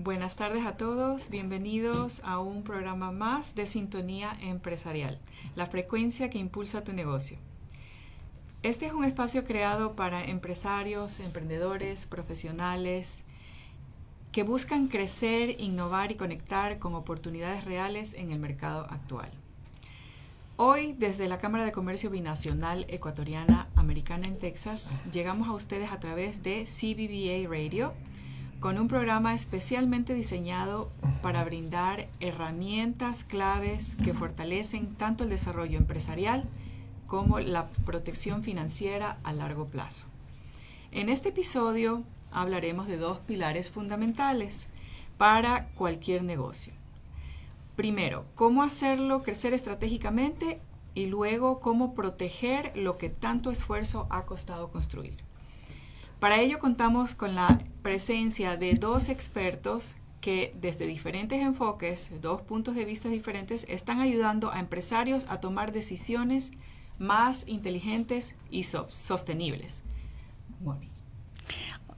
Buenas tardes a todos, bienvenidos a un programa más de Sintonía Empresarial, la frecuencia que impulsa tu negocio. Este es un espacio creado para empresarios, emprendedores, profesionales que buscan crecer, innovar y conectar con oportunidades reales en el mercado actual. Hoy, desde la Cámara de Comercio Binacional Ecuatoriana Americana en Texas, llegamos a ustedes a través de CBBA Radio, con un programa especialmente diseñado para brindar herramientas claves que fortalecen tanto el desarrollo empresarial como la protección financiera a largo plazo. En este episodio hablaremos de dos pilares fundamentales para cualquier negocio. Primero, cómo hacerlo crecer estratégicamente y luego cómo proteger lo que tanto esfuerzo ha costado construir. Para ello contamos con la presencia de dos expertos que desde diferentes enfoques, dos puntos de vista diferentes, están ayudando a empresarios a tomar decisiones más inteligentes y sostenibles. Moni.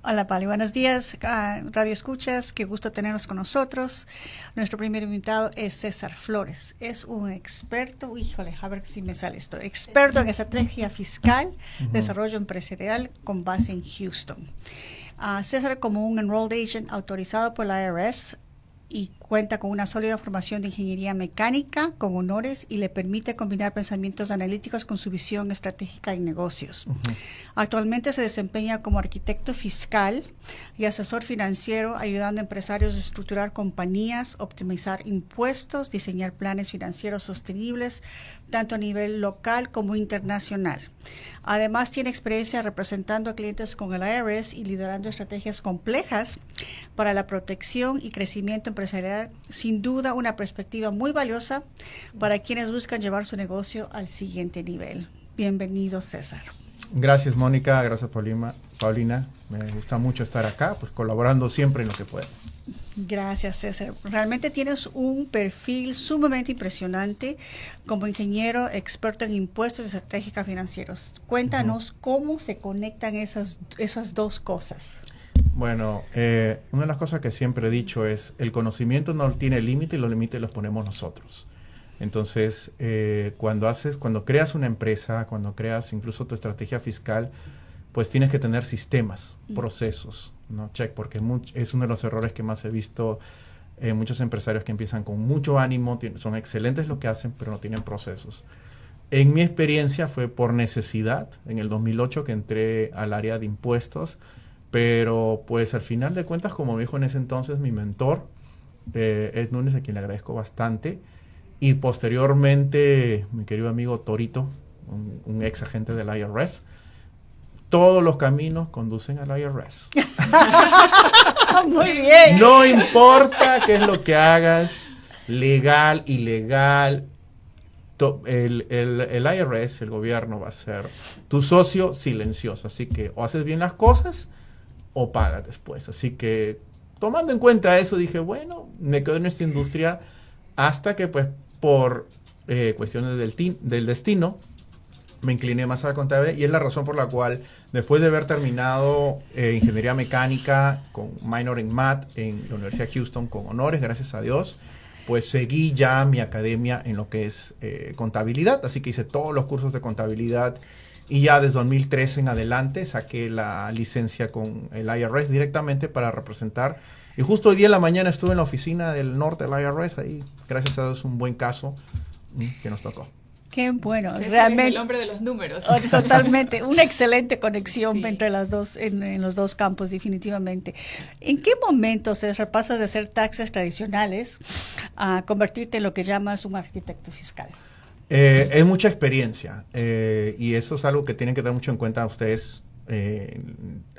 Hola Pali, buenos días, Radio Escuchas, qué gusto tenerlos con nosotros. Nuestro primer invitado es César Flores, es un experto, a ver si me sale esto, experto en estrategia fiscal, desarrollo empresarial con base en Houston. César, como un Enrolled Agent autorizado por la IRS, y cuenta con una sólida formación de ingeniería mecánica con honores y le permite combinar pensamientos analíticos con su visión estratégica en negocios. Actualmente se desempeña como arquitecto fiscal y asesor financiero, ayudando a empresarios a estructurar compañías, optimizar impuestos, diseñar planes financieros sostenibles, tanto a nivel local como internacional. Además, tiene experiencia representando a clientes con el IRS y liderando estrategias complejas para la protección y crecimiento empresarial. Sin duda, una perspectiva muy valiosa para quienes buscan llevar su negocio al siguiente nivel. Bienvenido, César. Gracias, Mónica. Gracias, Paulina. Me gusta mucho estar acá, pues colaborando siempre en lo que puedas. Gracias, César. Realmente tienes un perfil sumamente impresionante como ingeniero experto en impuestos y estrategia financieros. Cuéntanos cómo se conectan esas dos cosas. Bueno, una de las cosas que siempre he dicho es el conocimiento no tiene límite y los límites los ponemos nosotros. Entonces, cuando creas una empresa, cuando creas incluso tu estrategia fiscal, pues tienes que tener sistemas, procesos, ¿no? Porque es uno de los errores que más he visto en muchos empresarios que empiezan con mucho ánimo, son excelentes lo que hacen, pero no tienen procesos. En mi experiencia fue por necesidad, en el 2008 que entré al área de impuestos, pero pues al final de cuentas, como me dijo en ese entonces mi mentor, Ed Núñez, a quien le agradezco bastante, y posteriormente mi querido amigo Torito, un ex agente del IRS, todos los caminos conducen al IRS. Muy bien. No importa qué es lo que hagas, legal, ilegal, el IRS, el gobierno, va a ser tu socio silencioso. Así que o haces bien las cosas o pagas después. Así que tomando en cuenta eso, dije, bueno, me quedo en esta industria hasta que pues por cuestiones del destino me incliné más a la contabilidad, y es la razón por la cual después de haber terminado ingeniería mecánica con minor en math en la Universidad de Houston con honores, gracias a Dios, pues seguí ya mi academia en lo que es contabilidad, así que hice todos los cursos de contabilidad y ya desde 2013 en adelante saqué la licencia con el IRS directamente para representar. Y justo hoy día en la mañana estuve en la oficina del norte del IRS, ahí gracias a Dios un buen caso que nos tocó. Qué bueno, César realmente. Es el hombre de los números. Totalmente, una excelente conexión Sí. entre las dos, en los dos campos, definitivamente. ¿En qué momento, César, pasas de hacer taxes tradicionales a convertirte en lo que llamas un arquitecto fiscal? Es mucha experiencia y eso es algo que tienen que tener mucho en cuenta ustedes,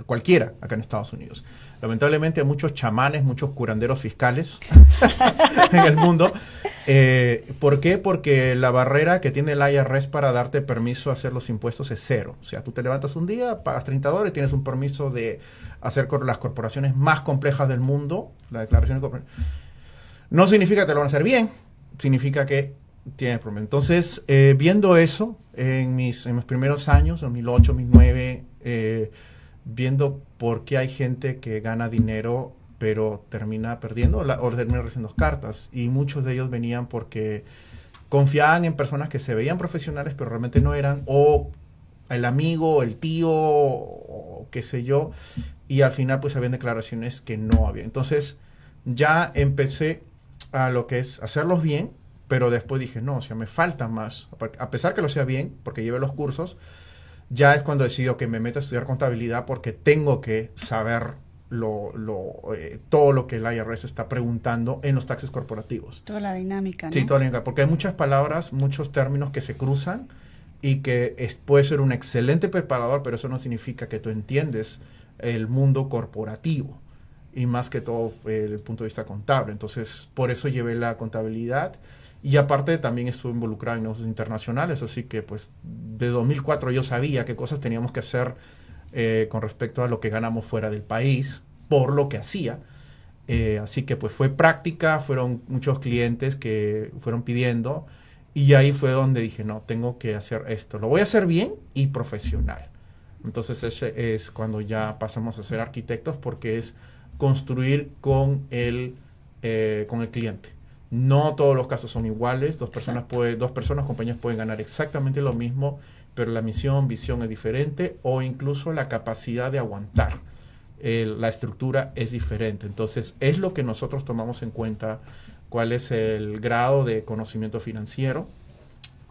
cualquiera acá en Estados Unidos. Lamentablemente hay muchos chamanes, muchos curanderos fiscales en el mundo. ¿Por qué? Porque la barrera que tiene el IRS para darte permiso a hacer los impuestos es cero. O sea, tú te levantas un día, pagas $30, tienes un permiso de hacer las corporaciones más complejas del mundo, la declaración de corporación. No significa que te lo van a hacer bien, significa que tiene problema. Entonces, viendo eso, en mis primeros años, 2008, 2009, viendo por qué hay gente que gana dinero pero termina perdiendo o termina recibiendo cartas. Y muchos de ellos venían porque confiaban en personas que se veían profesionales, pero realmente no eran, o el amigo, el tío, o qué sé yo, y al final pues habían declaraciones que no había. Entonces ya empecé a lo que es hacerlos bien, pero después dije, no, o sea, me falta más. A pesar que lo sea bien, porque llevé los cursos, ya es cuando decido que me meto a estudiar contabilidad porque tengo que saber todo lo que el IRS está preguntando en los taxes corporativos. Toda la dinámica, ¿no? Sí, toda la dinámica, porque hay muchas palabras, muchos términos que se cruzan y que puede ser un excelente preparador, pero eso no significa que tú entiendes el mundo corporativo y más que todo el punto de vista contable. Entonces, por eso llevé la contabilidad y aparte también estuve involucrado en negocios internacionales, así que pues de 2004 yo sabía qué cosas teníamos que hacer con respecto a lo que ganamos fuera del país, por lo que hacía. Así que pues fue práctica, fueron muchos clientes que fueron pidiendo y ahí fue donde dije, no, tengo que hacer esto. Lo voy a hacer bien y profesional. Entonces ese es cuando ya pasamos a ser arquitectos porque es construir con el cliente. No todos los casos son iguales. Dos personas, compañías pueden ganar exactamente lo mismo, pero la misión, visión es diferente o incluso la capacidad de aguantar. La estructura es diferente. Entonces, es lo que nosotros tomamos en cuenta, cuál es el grado de conocimiento financiero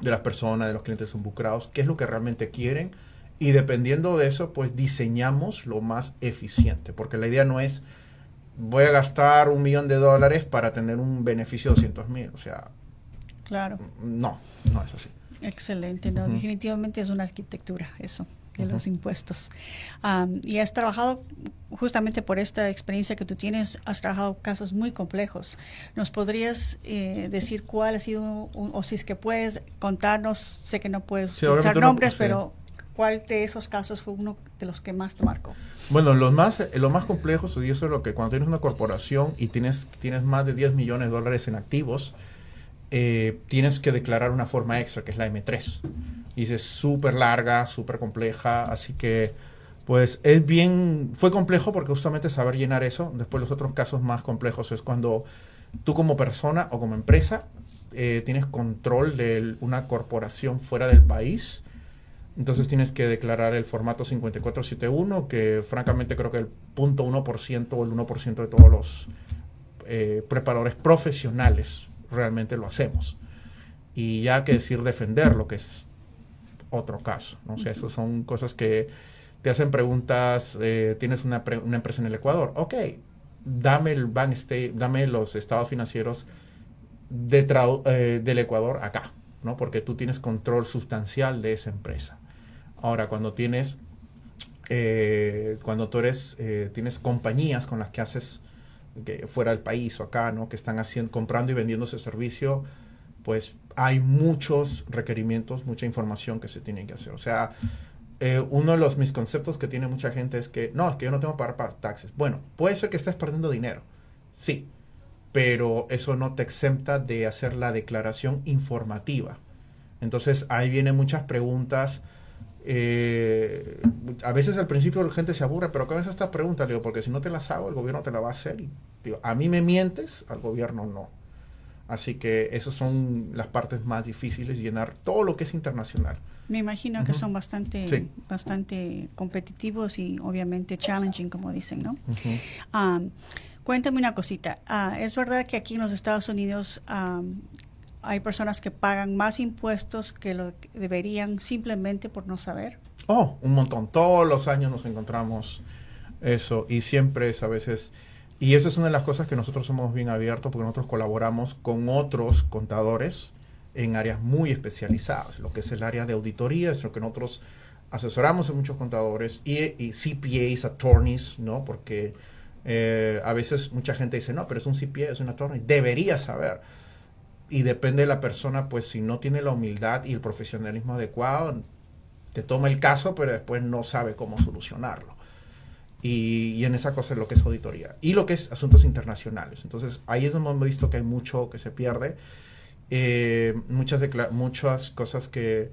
de las personas, de los clientes involucrados, qué es lo que realmente quieren y dependiendo de eso, pues diseñamos lo más eficiente, porque la idea no es voy a gastar $1 millón para tener un beneficio de 200,000. O sea, claro. No es así. Excelente, no, definitivamente es una arquitectura eso de los impuestos. Y has trabajado, justamente por esta experiencia que tú tienes, has trabajado casos muy complejos. ¿Nos podrías decir cuál ha sido, o si es que puedes contarnos, sé que no puedes utilizar nombres, pero cuál de esos casos fue uno de los que más te marcó? Bueno, los más complejos, y eso es lo que cuando tienes una corporación y tienes más de $10 millones en activos, tienes que declarar una forma extra, que es la M3. Y es súper larga, súper compleja, así que pues fue complejo porque justamente saber llenar eso. Después los otros casos más complejos es cuando tú como persona o como empresa tienes control de una corporación fuera del país. Entonces tienes que declarar el formato 5471, que francamente creo que el 0.1% o el 1% de todos los preparadores profesionales realmente lo hacemos. Y ya que decir defender, lo que es otro caso, ¿no? O sea, esas son cosas que te hacen preguntas. Tienes una empresa en el Ecuador. Ok, dame dame los estados financieros del Ecuador acá, ¿no? Porque tú tienes control sustancial de esa empresa. Ahora, cuando tienes tienes compañías con las que haces fuera del país o acá, ¿no? Que están comprando y vendiendo ese servicio, pues hay muchos requerimientos, mucha información que se tiene que hacer. O sea, uno de los mis conceptos que tiene mucha gente es que no yo no tengo que pagar taxes. Bueno, puede ser que estés perdiendo dinero, sí, pero eso no te exenta de hacer la declaración informativa. Entonces ahí vienen muchas preguntas. A veces al principio la gente se aburre, pero ¿qué es esta pregunta? Le digo, porque si no te las hago, el gobierno te la va a hacer. Y digo, a mí me mientes, al gobierno no. Así que esas son las partes más difíciles, llenar todo lo que es internacional. Me imagino que son bastante competitivos y obviamente challenging, como dicen, ¿no? Cuéntame una cosita. ¿Es verdad que aquí en los Estados Unidos hay personas que pagan más impuestos que lo que deberían simplemente por no saber? Oh, un montón. Todos los años nos encontramos eso y siempre es a veces... Y esa es una de las cosas que nosotros somos bien abiertos porque nosotros colaboramos con otros contadores en áreas muy especializadas, lo que es el área de auditoría, es lo que nosotros asesoramos a muchos contadores y CPAs, attorneys, ¿no? Porque a veces mucha gente dice, no, pero es un CPA, es un attorney, debería saber. Y depende de la persona, pues si no tiene la humildad y el profesionalismo adecuado, te toma el caso, pero después no sabe cómo solucionarlo. Y en esa cosa es lo que es auditoría. Y lo que es asuntos internacionales. Entonces, ahí es donde hemos visto que hay mucho que se pierde. Muchas cosas que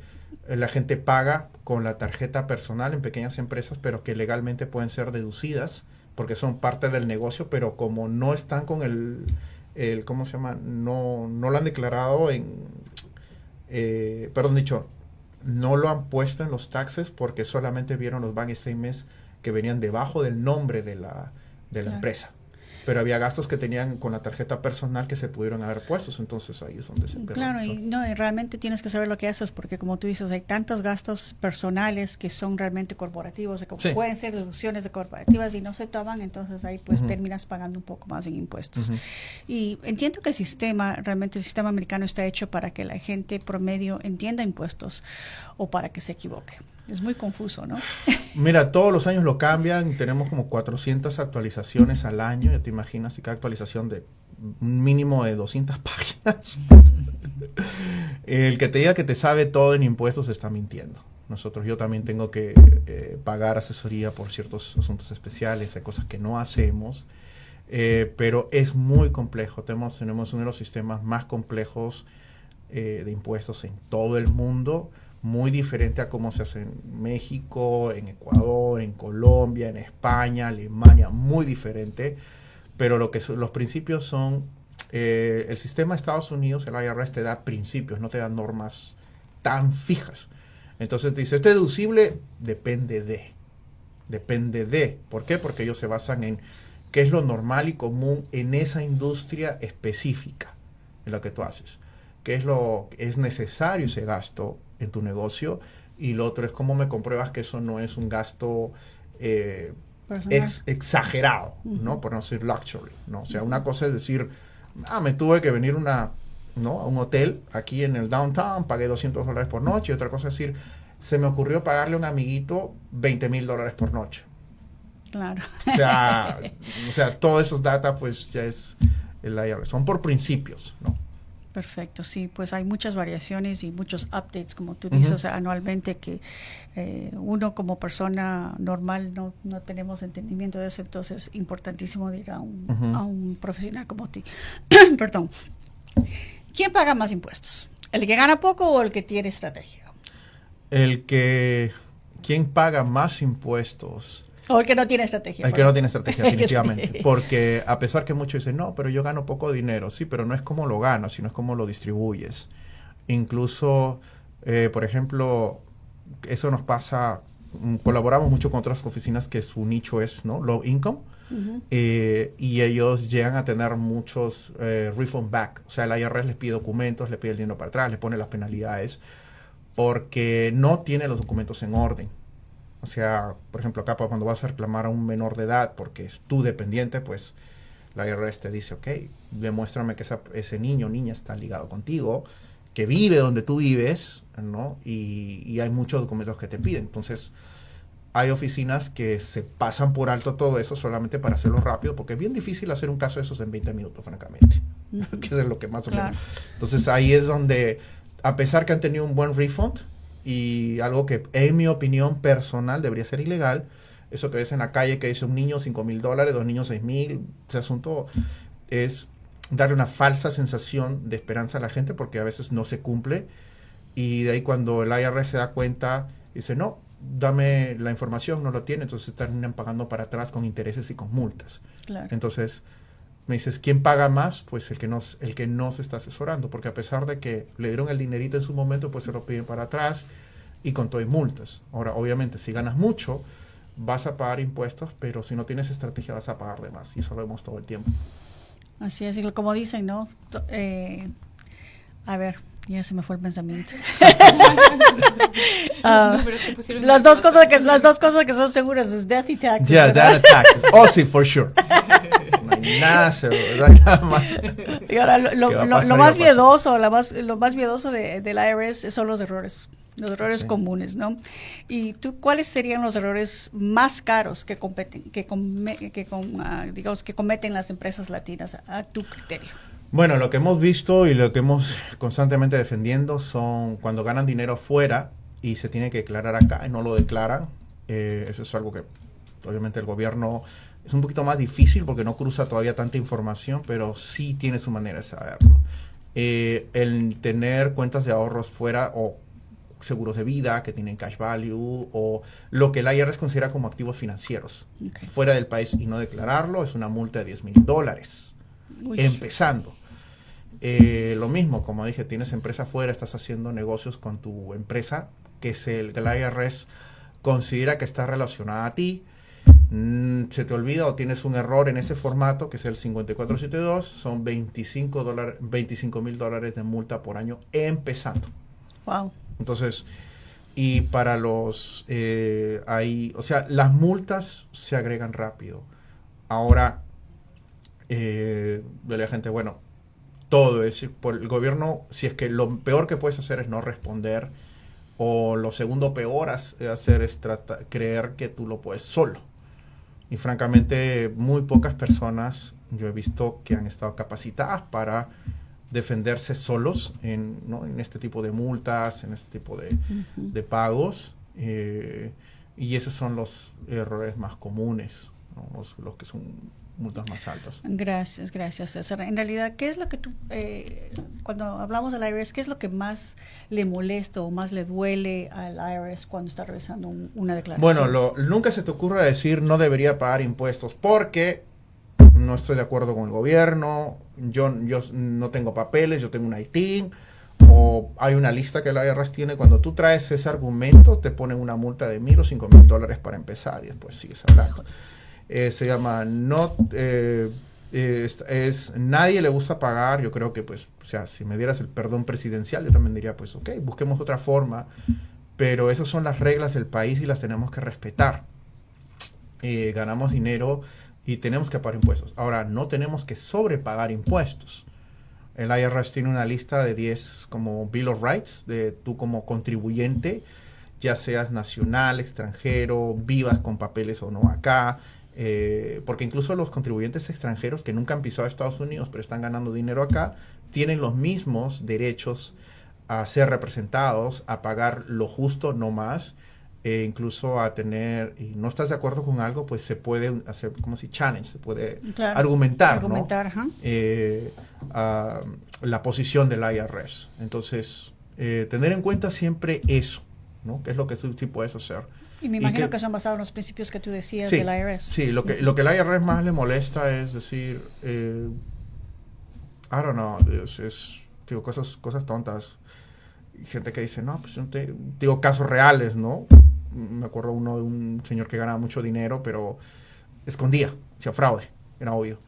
la gente paga con la tarjeta personal en pequeñas empresas, pero que legalmente pueden ser deducidas porque son parte del negocio, pero como no están con el ¿cómo se llama? No lo han declarado no lo han puesto en los taxes porque solamente vieron los bank statements que venían debajo del nombre de la empresa. Pero había gastos que tenían con la tarjeta personal que se pudieron haber puestos, entonces ahí es donde se pierde. Claro, y realmente tienes que saber lo que haces, porque como tú dices, hay tantos gastos personales que son realmente corporativos, Sí. pueden ser deducciones de corporativas y no se toman, entonces ahí pues terminas pagando un poco más en impuestos. Y entiendo que el sistema americano está hecho para que la gente promedio entienda impuestos o para que se equivoque. Es muy confuso, ¿no? Mira, todos los años lo cambian, tenemos como 400 actualizaciones al año, ya te imaginas, y cada actualización de un mínimo de 200 páginas. El que te diga que te sabe todo en impuestos está mintiendo. Yo también tengo que pagar asesoría por ciertos asuntos especiales, hay cosas que no hacemos, pero es muy complejo. Tenemos uno de los sistemas más complejos de impuestos en todo el mundo, muy diferente a cómo se hace en México, en Ecuador, en Colombia, en España, Alemania, muy diferente, pero los principios son, el sistema de Estados Unidos, el IRS te da principios, no te da normas tan fijas. Entonces te dice, ¿esto es deducible? Depende de. ¿Por qué? Porque ellos se basan en qué es lo normal y común en esa industria específica en la que tú haces. ¿Qué es es necesario ese gasto en tu negocio? Y lo otro es cómo me compruebas que eso no es un gasto exagerado, ¿no? Por no decir luxury, ¿no? O sea, una cosa es decir, me tuve que venir a un hotel aquí en el downtown, pagué $200 por noche, y otra cosa es decir, se me ocurrió pagarle a un amiguito $20,000 por noche. Claro. O sea, todos esos data pues ya es el IRS, son por principios, ¿no? Perfecto, sí, pues hay muchas variaciones y muchos updates, como tú dices, anualmente, que uno como persona normal no tenemos entendimiento de eso, entonces es importantísimo ir a un profesional como ti. Perdón. ¿Quién paga más impuestos? ¿El que gana poco o el que tiene estrategia? ¿Quién paga más impuestos? O el que no tiene estrategia. El que no tiene estrategia, definitivamente. Porque a pesar que muchos dicen, no, pero yo gano poco dinero. Sí, pero no es cómo lo ganas, sino es cómo lo distribuyes. Incluso, por ejemplo, eso nos pasa, colaboramos mucho con otras oficinas que su nicho es, ¿no?, low income. Y ellos llegan a tener muchos refund back. O sea, el IRS les pide documentos, les pide el dinero para atrás, les pone las penalidades, porque no tiene los documentos en orden. O sea, por ejemplo, acá cuando vas a reclamar a un menor de edad porque es tu dependiente, pues la IRS te dice, ok, demuéstrame que ese niño o niña está ligado contigo, que vive donde tú vives, ¿no? Y hay muchos documentos que te piden. Entonces, hay oficinas que se pasan por alto todo eso solamente para hacerlo rápido, porque es bien difícil hacer un caso de esos en 20 minutos, francamente. Que es lo que más o menos. Entonces, ahí es donde, a pesar que han tenido un buen refund, y algo que en mi opinión personal debería ser ilegal, eso que ves en la calle que dice un niño $5,000, dos niños $6,000, ese asunto es darle una falsa sensación de esperanza a la gente, porque a veces no se cumple, y de ahí cuando el IRS se da cuenta, dice, no, dame la información, no lo tiene, entonces terminan pagando para atrás con intereses y con multas. Claro. Entonces me dices, ¿quién paga más? Pues el que no se está asesorando, porque a pesar de que le dieron el dinerito en su momento, pues se lo piden para atrás y con todo y multas. Ahora, obviamente, si ganas mucho, vas a pagar impuestos, pero si no tienes estrategia vas a pagar de más, y eso lo vemos todo el tiempo. Así es, y como dicen, ¿no? A ver, ya se me fue el pensamiento. Las dos cosas que son seguras es death y taxes. Yeah, death and taxes. Oh, sí, for sure. No hay nada más. Y ahora lo más miedoso, lo más miedoso del IRS son los errores comunes, ¿no? ¿Y tú cuáles serían los errores más caros que cometen las empresas latinas a tu criterio? Bueno, lo que hemos visto y lo que hemos constantemente defendiendo son cuando ganan dinero fuera y se tiene que declarar acá y no lo declaran. Eso es algo que obviamente el gobierno es un poquito más difícil porque no cruza todavía tanta información, pero sí tiene su manera de saberlo. El tener cuentas de ahorros fuera o seguros de vida que tienen cash value o lo que el IRS considera como activos financieros. Fuera del país y no declararlo es una multa de $10,000 empezando. Lo mismo, como dije, tienes empresa afuera, estás haciendo negocios con tu empresa que el IRS considera que está relacionada a ti. Se te olvida o tienes un error en ese formato que es el 5472, son $25,000 de multa por año empezando. Wow. Entonces, y para las multas se agregan rápido. Ahora, la gente, bueno, todo es por el gobierno, si es que lo peor que puedes hacer es no responder, o lo segundo peor hacer es creer que tú lo puedes solo. Y francamente, muy pocas personas yo he visto que han estado capacitadas para defenderse solos en este tipo de multas, en este tipo de pagos. Y esos son los errores más comunes, ¿no? Los que son multas más altas. Gracias, César. En realidad, ¿qué es lo que tú, cuando hablamos del IRS, qué es lo que más le molesta o más le duele al IRS cuando está revisando una declaración? Bueno, nunca se te ocurra decir no debería pagar impuestos porque no estoy de acuerdo con el gobierno, yo no tengo papeles, yo tengo un ITIN, o hay una lista que el IRS tiene. Cuando tú traes ese argumento, te ponen una multa de $1,000 o $5,000 para empezar y después sigues hablando. Se llama nadie le gusta pagar. Yo creo que si me dieras el perdón presidencial, yo también diría busquemos otra forma, pero esas son las reglas del país y las tenemos que respetar. Ganamos dinero y tenemos que pagar impuestos. Ahora, no tenemos que sobrepagar impuestos. El IRS tiene una lista de 10 como Bill of Rights de tú como contribuyente, ya seas nacional, extranjero, vivas con papeles o no acá. Porque incluso los contribuyentes extranjeros que nunca han pisado Estados Unidos pero están ganando dinero acá, tienen los mismos derechos a ser representados, a pagar lo justo, no más, incluso a tener, y no estás de acuerdo con algo, pues se puede hacer como si challenge, se puede argumentar, ¿no? La posición del IRS. Entonces, tener en cuenta siempre eso, ¿no? ¿Qué es lo que tú sí puedes hacer? Y me imagino que son basados en los principios que tú decías del IRS. Sí, lo que el IRS más le molesta es decir, I don't know, digo, cosas tontas. Gente que dice, no, pues digo, casos reales, ¿no? Me acuerdo uno de un señor que ganaba mucho dinero, pero escondía, hacía fraude, era obvio.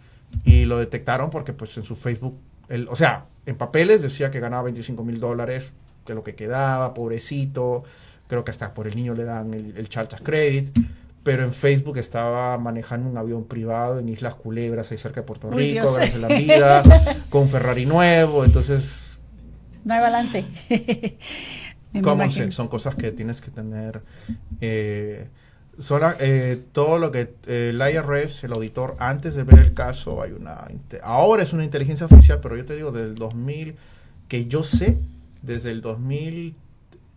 Y lo detectaron porque pues en su Facebook, en papeles decía que ganaba $25,000, que lo que quedaba, pobrecito. Creo que hasta por el niño le dan el Child Tax Credit, pero en Facebook estaba manejando un avión privado en Islas Culebras, ahí cerca de Puerto Rico, gracias a la vida, con un Ferrari nuevo. Entonces, no hay balance. Common sense, son cosas que tienes que tener. Todo lo que el IRS, el auditor, antes de ver el caso, ahora es una inteligencia oficial, pero yo te digo, desde el 2000, que yo sé, desde el 2000,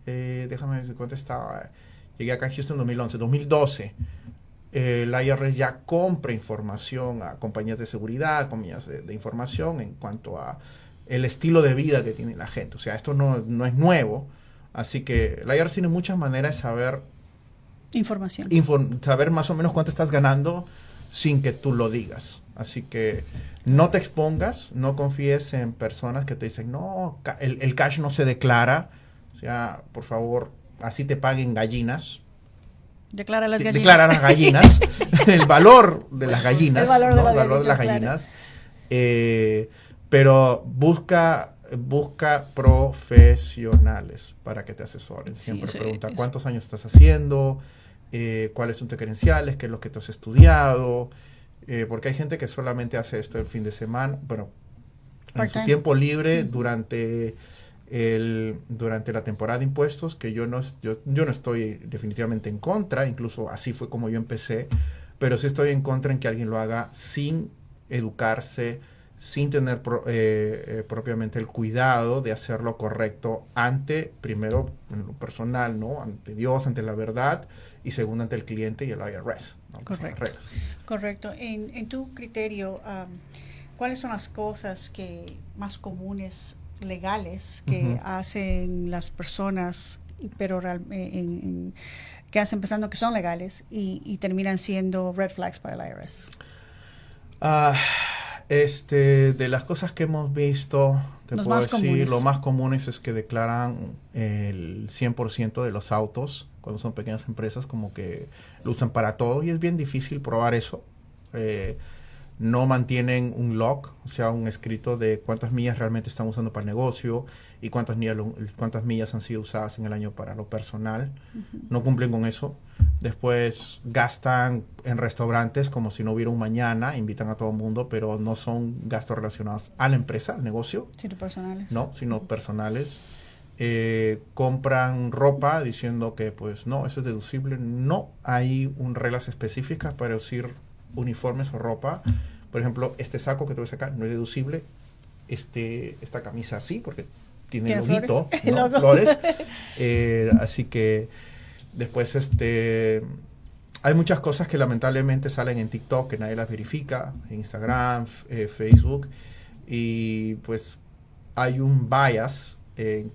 déjame ver cuánto estaba, llegué acá a Houston en 2012, el IRS ya compra información a compañías de seguridad, compañías de información en cuanto a el estilo de vida que tiene la gente. O sea, esto no es nuevo, así que el IRS tiene muchas maneras de saber información, saber más o menos cuánto estás ganando sin que tú lo digas. Así que no te expongas, no confíes en personas que te dicen, no, el cash no se declara. O sea, por favor, así te paguen gallinas. Declara las gallinas. Declara las gallinas. El valor de las gallinas. El valor de las gallinas. Pero busca profesionales para que te asesoren. Siempre pregunta cuántos años estás haciendo, cuáles son tus credenciales, qué es lo que tú has estudiado. Porque hay gente que solamente hace esto el fin de semana, bueno, en su tiempo libre durante la temporada de impuestos, que yo no estoy definitivamente en contra, incluso así fue como yo empecé, pero sí estoy en contra en que alguien lo haga sin educarse, sin tener propiamente el cuidado de hacerlo correcto primero en lo personal, ¿no? Ante Dios, ante la verdad, y segundo ante el cliente y el IRS, ¿no? Correcto. En tu criterio, ¿cuáles son las cosas más comunes legales que hacen las personas pero que hacen pensando que son legales y terminan siendo red flags para el IRS? De las cosas que hemos visto, te Los puedo más decir, comunes. lo más comunes es que declaran el 100% de los autos, cuando son pequeñas empresas, como que lo usan para todo, y es bien difícil probar eso. No mantienen un log, o sea, un escrito de cuántas millas realmente están usando para el negocio y cuántas millas han sido usadas en el año para lo personal. No cumplen con eso. Después gastan en restaurantes como si no hubiera un mañana, invitan a todo el mundo, pero no son gastos relacionados a la empresa, al negocio. Sino personales. No, sino personales. Compran ropa diciendo que pues no, eso es deducible. No hay reglas específicas para decir uniformes o ropa. Por ejemplo, este saco que tú ves acá no es deducible. Esta camisa sí, porque tiene el loguito, ¿no? Flores. Así que después hay muchas cosas que lamentablemente salen en TikTok que nadie las verifica, en Instagram, Facebook, y pues hay un bias en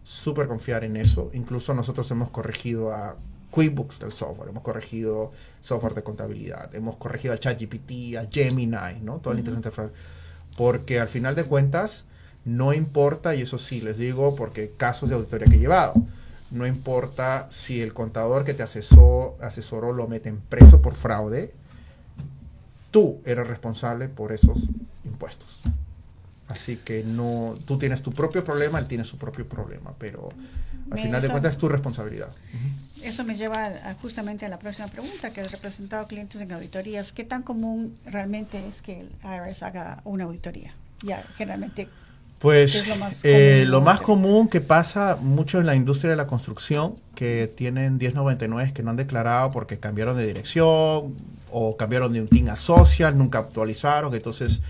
súper confiar en eso. Incluso nosotros hemos corregido a QuickBooks del software, hemos corregido software de contabilidad, hemos corregido a ChatGPT, a Gemini, ¿no? Toda la inteligencia artificial, porque al final de cuentas no importa, y eso sí les digo porque casos de auditoría que he llevado, no importa si el contador que te asesoró lo meten preso por fraude, tú eres responsable por esos impuestos. Así que no, tú tienes tu propio problema, él tiene su propio problema, pero al final de cuentas es tu responsabilidad. Eso me lleva justamente a la próxima pregunta, que has representado clientes en auditorías. ¿Qué tan común realmente es que el IRS haga una auditoría? Ya, generalmente, pues ¿qué es lo más común que pasa mucho en la industria de la construcción, que tienen 1099 que no han declarado porque cambiaron de dirección o cambiaron de un team a social, nunca actualizaron, entonces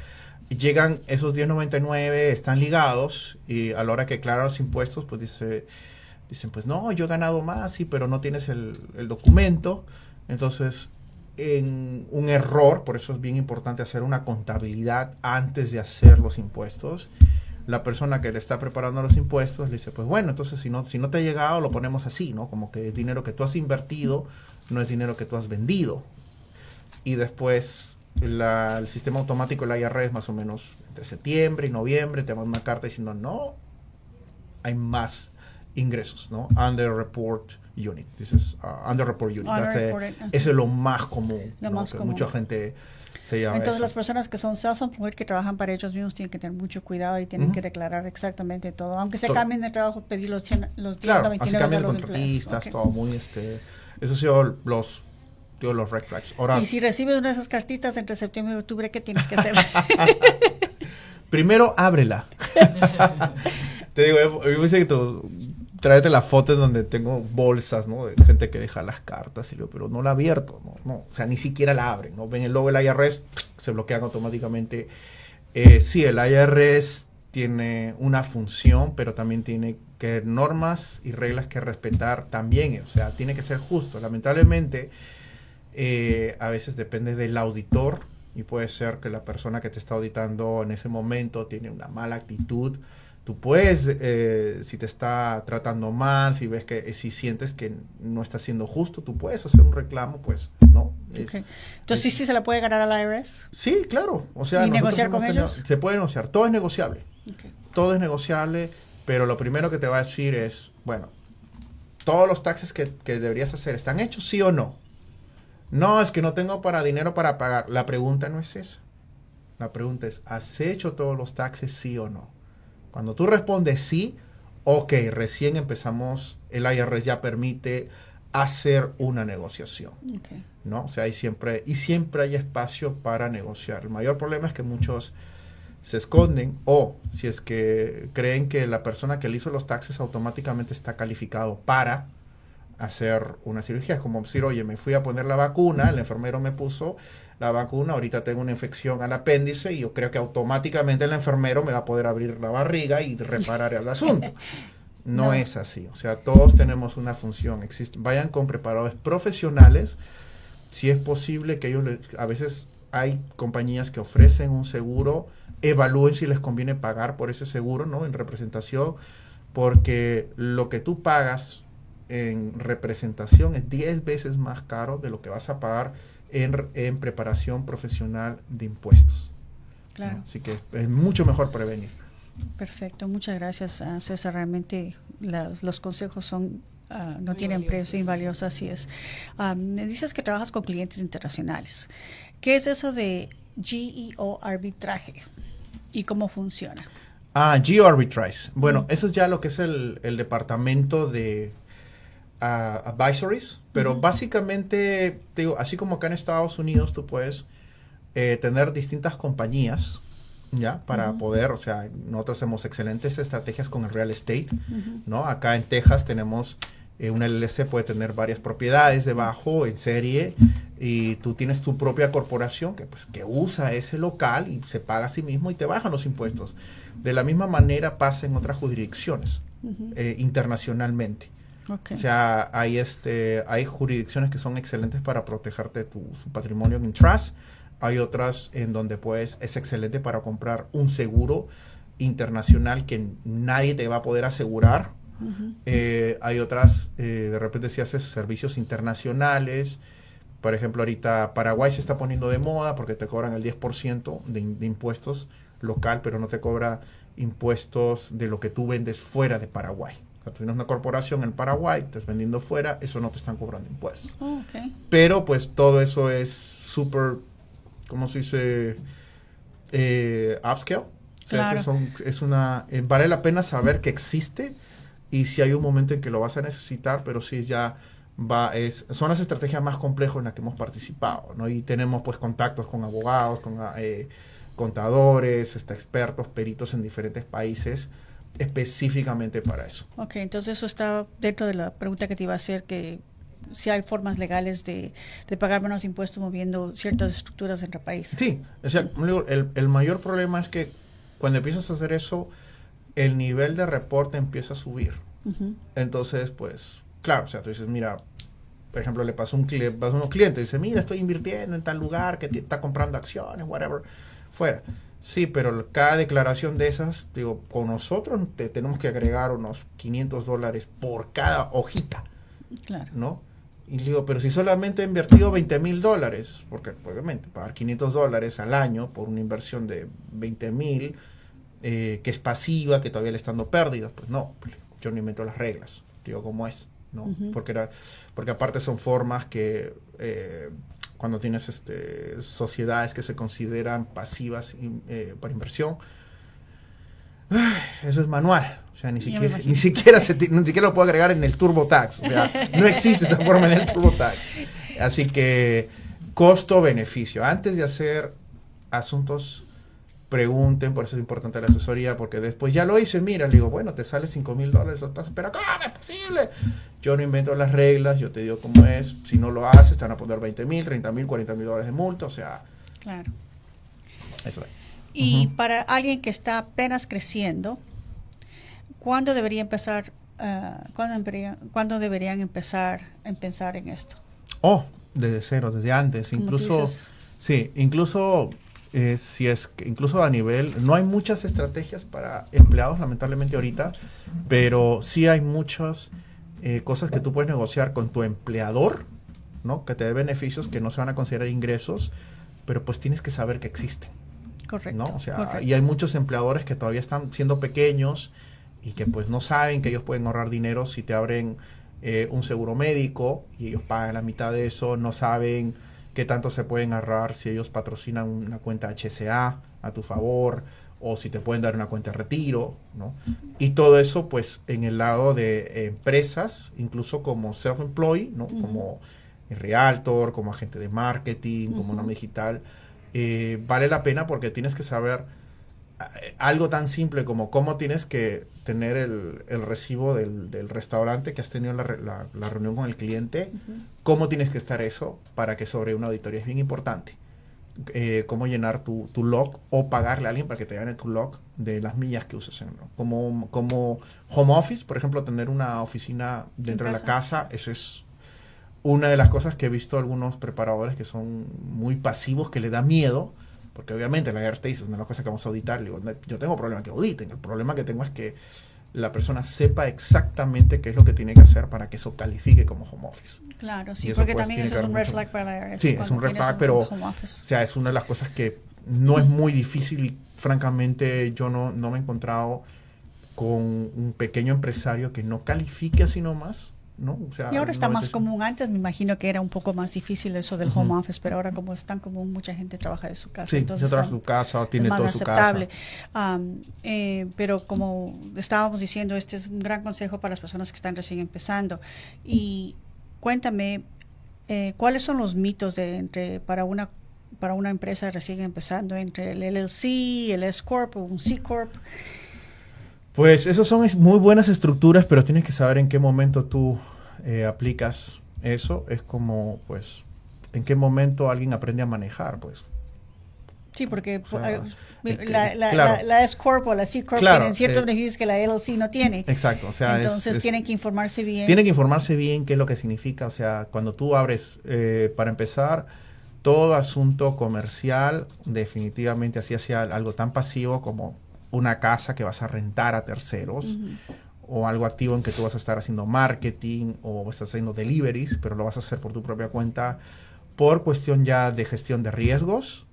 llegan esos 1099, están ligados, y a la hora que declaran los impuestos, pues dicen, pues no, yo he ganado más, sí, pero no tienes el documento. Entonces, en un error, por eso es bien importante hacer una contabilidad antes de hacer los impuestos. La persona que le está preparando los impuestos le dice, pues bueno, entonces si no te ha llegado, lo ponemos así, ¿no? Como que es dinero que tú has invertido, no es dinero que tú has vendido. Y después el sistema automático, el IRS, más o menos entre septiembre y noviembre, te manda una carta diciendo, no, hay más ingresos, ¿no? Under Report Unit. Under Report Unit. Ese es lo más común. Lo más común. Mucha gente se llama. Entonces, eso. las personas que son self-employed, que trabajan para ellos mismos, tienen que tener mucho cuidado y tienen que declarar exactamente todo. Aunque se cambien de trabajo, pedir los días claro, 99 así de cambian los contratistas, empleados. todo muy Esos son los red flags. Ahora, Y si recibes una de esas cartitas entre septiembre y octubre, ¿qué tienes que hacer? primero, ábrela. Te digo, yo pensé que tú tráete las fotos donde tengo bolsas, ¿no? De gente que deja las cartas, pero no la abierto, ¿no? O sea, ni siquiera la abren, ¿no? Ven el logo del IRS, se bloquean automáticamente. Sí, el IRS tiene una función, pero también tiene que normas y reglas que respetar también, o sea, tiene que ser justo. Lamentablemente, a veces depende del auditor, y puede ser que la persona que te está auditando en ese momento tiene una mala actitud. Tú puedes, si te está tratando mal, si sientes que no está siendo justo, tú puedes hacer un reclamo, pues, ¿no? Okay. Entonces, ¿sí se la puede ganar al IRS? Sí, claro. O sea, ¿Y negociar con ellos? Se puede negociar. Todo es negociable. Okay. Todo es negociable, pero lo primero que te va a decir es, bueno, todos los taxes que deberías hacer, ¿están hechos, sí o no? No, es que no tengo dinero para pagar. La pregunta no es esa. La pregunta es, ¿has hecho todos los taxes, sí o no? Cuando tú respondes sí, ok, recién empezamos, el IRS ya permite hacer una negociación. Okay. ¿No? O sea, siempre hay espacio para negociar. El mayor problema es que muchos se esconden, o si es que creen que la persona que le hizo los taxes automáticamente está calificado para hacer una cirugía. Es como decir, oye, me fui a poner la vacuna, el enfermero me puso la vacuna, ahorita tengo una infección al apéndice y yo creo que automáticamente el enfermero me va a poder abrir la barriga y reparar el asunto. No es así. O sea, todos tenemos una función. Vayan con preparadores profesionales. Si es posible que ellos, a veces hay compañías que ofrecen un seguro, evalúen si les conviene pagar por ese seguro, ¿no? En representación. porque lo que tú pagas en representación es 10 veces más caro de lo que vas a pagar en preparación profesional de impuestos. Claro. ¿No? Así que es mucho mejor prevenir. Perfecto, muchas gracias, César. Realmente los consejos son no tienen precio y valiosos, así es. Me dices que trabajas con clientes internacionales. ¿Qué es eso de GEO arbitraje y cómo funciona? GEO Arbitrage. Bueno, eso es ya lo que es el departamento de advisories, pero básicamente, te digo, así como acá en Estados Unidos tú puedes tener distintas compañías, ¿ya? Para poder, o sea, nosotros hacemos excelentes estrategias con el real estate, ¿no? Acá en Texas tenemos una LLC puede tener varias propiedades debajo en serie y tú tienes tu propia corporación que usa ese local y se paga a sí mismo y te bajan los impuestos. De la misma manera pasa en otras jurisdicciones internacionalmente. Okay. O sea, hay jurisdicciones que son excelentes para protegerte su patrimonio en trust. Hay otras en donde es excelente para comprar un seguro internacional que nadie te va a poder asegurar. Hay otras, de repente si haces servicios internacionales, por ejemplo ahorita Paraguay se está poniendo de moda porque te cobran el 10% de impuestos local, pero no te cobra impuestos de lo que tú vendes fuera de Paraguay. O sea, tú tienes una corporación en Paraguay, estás vendiendo fuera, eso no te están cobrando impuestos. Okay. Pero pues todo eso es súper, ¿cómo se dice? Upscale. O sea, Claro. vale la pena saber que existe y si hay un momento en que lo vas a necesitar, pero sí son las estrategias más complejas en las que hemos participado, ¿no? Y tenemos pues contactos con abogados, con contadores, expertos, peritos en diferentes países específicamente para eso. Ok, entonces eso está dentro de la pregunta que te iba a hacer, que si hay formas legales de pagar menos impuestos moviendo ciertas estructuras entre países. Sí, o sea, el mayor problema es que cuando empiezas a hacer eso, el nivel de reporte empieza a subir. Entonces, pues, claro, o sea, tú dices, mira, por ejemplo, le pasó a unos clientes, dice, mira, estoy invirtiendo en tal lugar, que está comprando acciones, whatever, fuera. Sí, pero cada declaración de esas, digo, con nosotros tenemos que agregar unos $500 por cada hojita. Claro. ¿No? Y le digo, pero si solamente he invertido $20,000, porque obviamente pagar $500 al año por una inversión de 20,000, que es pasiva, que todavía le está dando pérdidas, pues no, yo no invento las reglas, digo cómo es, ¿no? Porque aparte son formas que cuando tienes sociedades que se consideran pasivas para inversión, eso es manual. O sea, ni siquiera lo puedo agregar en el TurboTax. O sea, no existe esa forma en el TurboTax. Así que, costo-beneficio. Antes de hacer asuntos, pregunten, por eso es importante la asesoría, porque después ya lo hice, mira, le digo, bueno, te sale $5,000, pero ¿cómo es posible? Yo no invento las reglas, yo te digo cómo es. Si no lo haces, te van a poner $20,000, $30,000, $40,000 de multa, o sea. Claro. Eso es. Y para alguien que está apenas creciendo, ¿cuándo deberían empezar a pensar en esto? Desde cero, desde antes, incluso incluso a nivel, no hay muchas estrategias para empleados lamentablemente ahorita, pero sí hay muchas cosas que tú puedes negociar con tu empleador, ¿no? Que te dé beneficios que no se van a considerar ingresos, pero pues tienes que saber que existen. Correcto. ¿No? O sea, correcto. Y hay muchos empleadores que todavía están siendo pequeños y que pues no saben que ellos pueden ahorrar dinero si te abren un seguro médico y ellos pagan la mitad de eso, no saben qué tanto se pueden ahorrar si ellos patrocinan una cuenta HSA a tu favor o si te pueden dar una cuenta de retiro, ¿no? Y todo eso pues en el lado de empresas, incluso como self-employed, ¿no? Como realtor, como agente de marketing, como nómada digital. Vale la pena porque tienes que saber algo tan simple como cómo tienes que tener el recibo del restaurante que has tenido la reunión con el cliente, cómo tienes que estar eso para que sobre una auditoría es bien importante, cómo llenar tu log o pagarle a alguien para que te gane tu log de las millas que usas, ¿no? Como home office, por ejemplo, tener una oficina dentro de la casa, eso es una de las cosas que he visto algunos preparadores que son muy pasivos, que le da miedo, porque obviamente la IRS es una de las cosas que vamos a auditar. Le digo, yo tengo problema que auditen, el problema que tengo es que la persona sepa exactamente qué es lo que tiene que hacer para que eso califique como home office. Claro, sí, Y eso, porque pues, también tiene eso que es un ver red mucho. flag para la IRS. Sí, es cuando un red tienes flag, pero home office. o sea, es una de las cosas que no es muy difícil y francamente yo no me he encontrado con un pequeño empresario que no califique así nomás, ¿no? O sea, Y ahora está más 98. común. Antes me imagino que era un poco más difícil eso del home office, pero ahora como es tan común, mucha gente trabaja de su casa. Sí, entonces se trabaja en su casa, tiene es más todo su aceptable. casa. Pero como estábamos diciendo, este es un gran consejo para las personas que están recién empezando. Y cuéntame, ¿cuáles son los mitos para una empresa recién empezando entre el LLC, el S Corp o un C Corp? Pues esas son muy buenas estructuras, pero tienes que saber en qué momento tú aplicas eso. Es como, pues, en qué momento alguien aprende a manejar, pues. Sí, porque O sea, la S Corp o la C Corp claro, tienen ciertos beneficios que la LLC no tiene. Exacto, o sea, entonces tienen que informarse bien. Tienen que informarse bien qué es lo que significa. O sea, cuando tú abres, para empezar, todo asunto comercial, definitivamente así hacia algo tan pasivo como una casa que vas a rentar a terceros, o algo activo en que tú vas a estar haciendo marketing o estás haciendo deliveries, pero lo vas a hacer por tu propia cuenta, por cuestión ya de gestión de riesgos,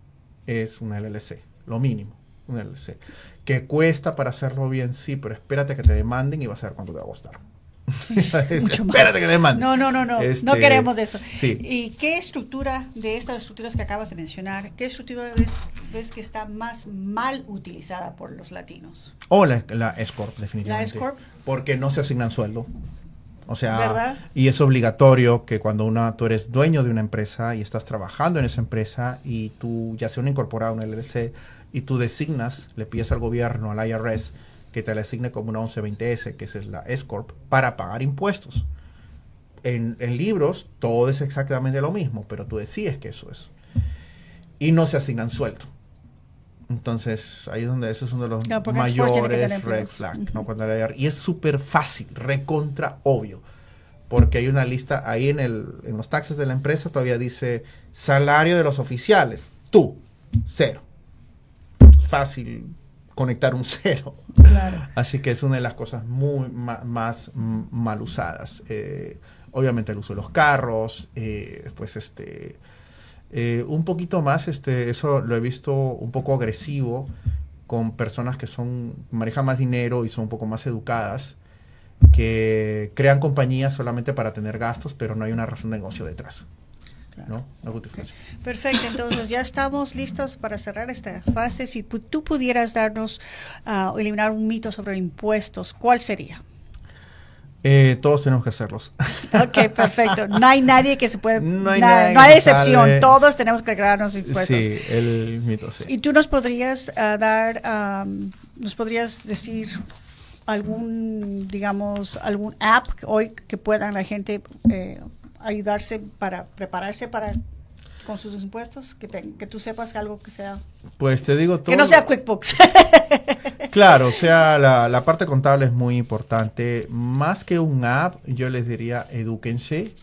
es una LLC, lo mínimo, una LLC. Que cuesta para hacerlo bien, sí, pero espérate que te demanden y vas a ver cuánto te va a costar. Sí, mucho más. Espérate que demanden. No. No queremos eso. Sí. ¿Y qué estructura de estas estructuras que acabas de mencionar, qué estructura ves que está más mal utilizada por los latinos? O la S-Corp, definitivamente. ¿La S-Corp? Porque no se asignan sueldo. O sea, ¿verdad? Y es obligatorio que cuando tú eres dueño de una empresa y estás trabajando en esa empresa y tú ya sea una incorporada, una LLC, y tú designas, le pides al gobierno, al IRS, que te la asigne como una 1120S, que es la S-Corp, para pagar impuestos. En libros todo es exactamente lo mismo, pero tú decides que eso es. Y no se asignan sueldo. Entonces, ahí es donde eso es uno de los mayores red flags, ¿no? Y es súper fácil, recontra obvio, porque hay una lista ahí en los taxes de la empresa, todavía dice salario de los oficiales, tú, 0. Fácil conectar un 0. Claro. Así que es una de las cosas muy más mal usadas. Obviamente el uso de los carros, después un poquito más, eso lo he visto un poco agresivo con personas que manejan más dinero y son un poco más educadas, que crean compañías solamente para tener gastos, pero no hay una razón de negocio detrás. ¿No? Okay. Perfecto, entonces ya estamos listos para cerrar esta fase. Si tú pudieras darnos, eliminar un mito sobre impuestos, ¿cuál sería? Todos tenemos que hacerlos. Ok, perfecto. No hay nadie que se puede... No hay excepción. Sale. Todos tenemos que declararnos impuestos. Sí, el mito, sí. ¿Y tú nos podrías decir algún app hoy que puedan la gente ayudarse para prepararse con sus impuestos? Que tú sepas algo que sea... Pues te digo todo... Que no sea QuickBooks. Claro, o sea, la parte contable es muy importante. Más que un app, yo les diría, edúquense,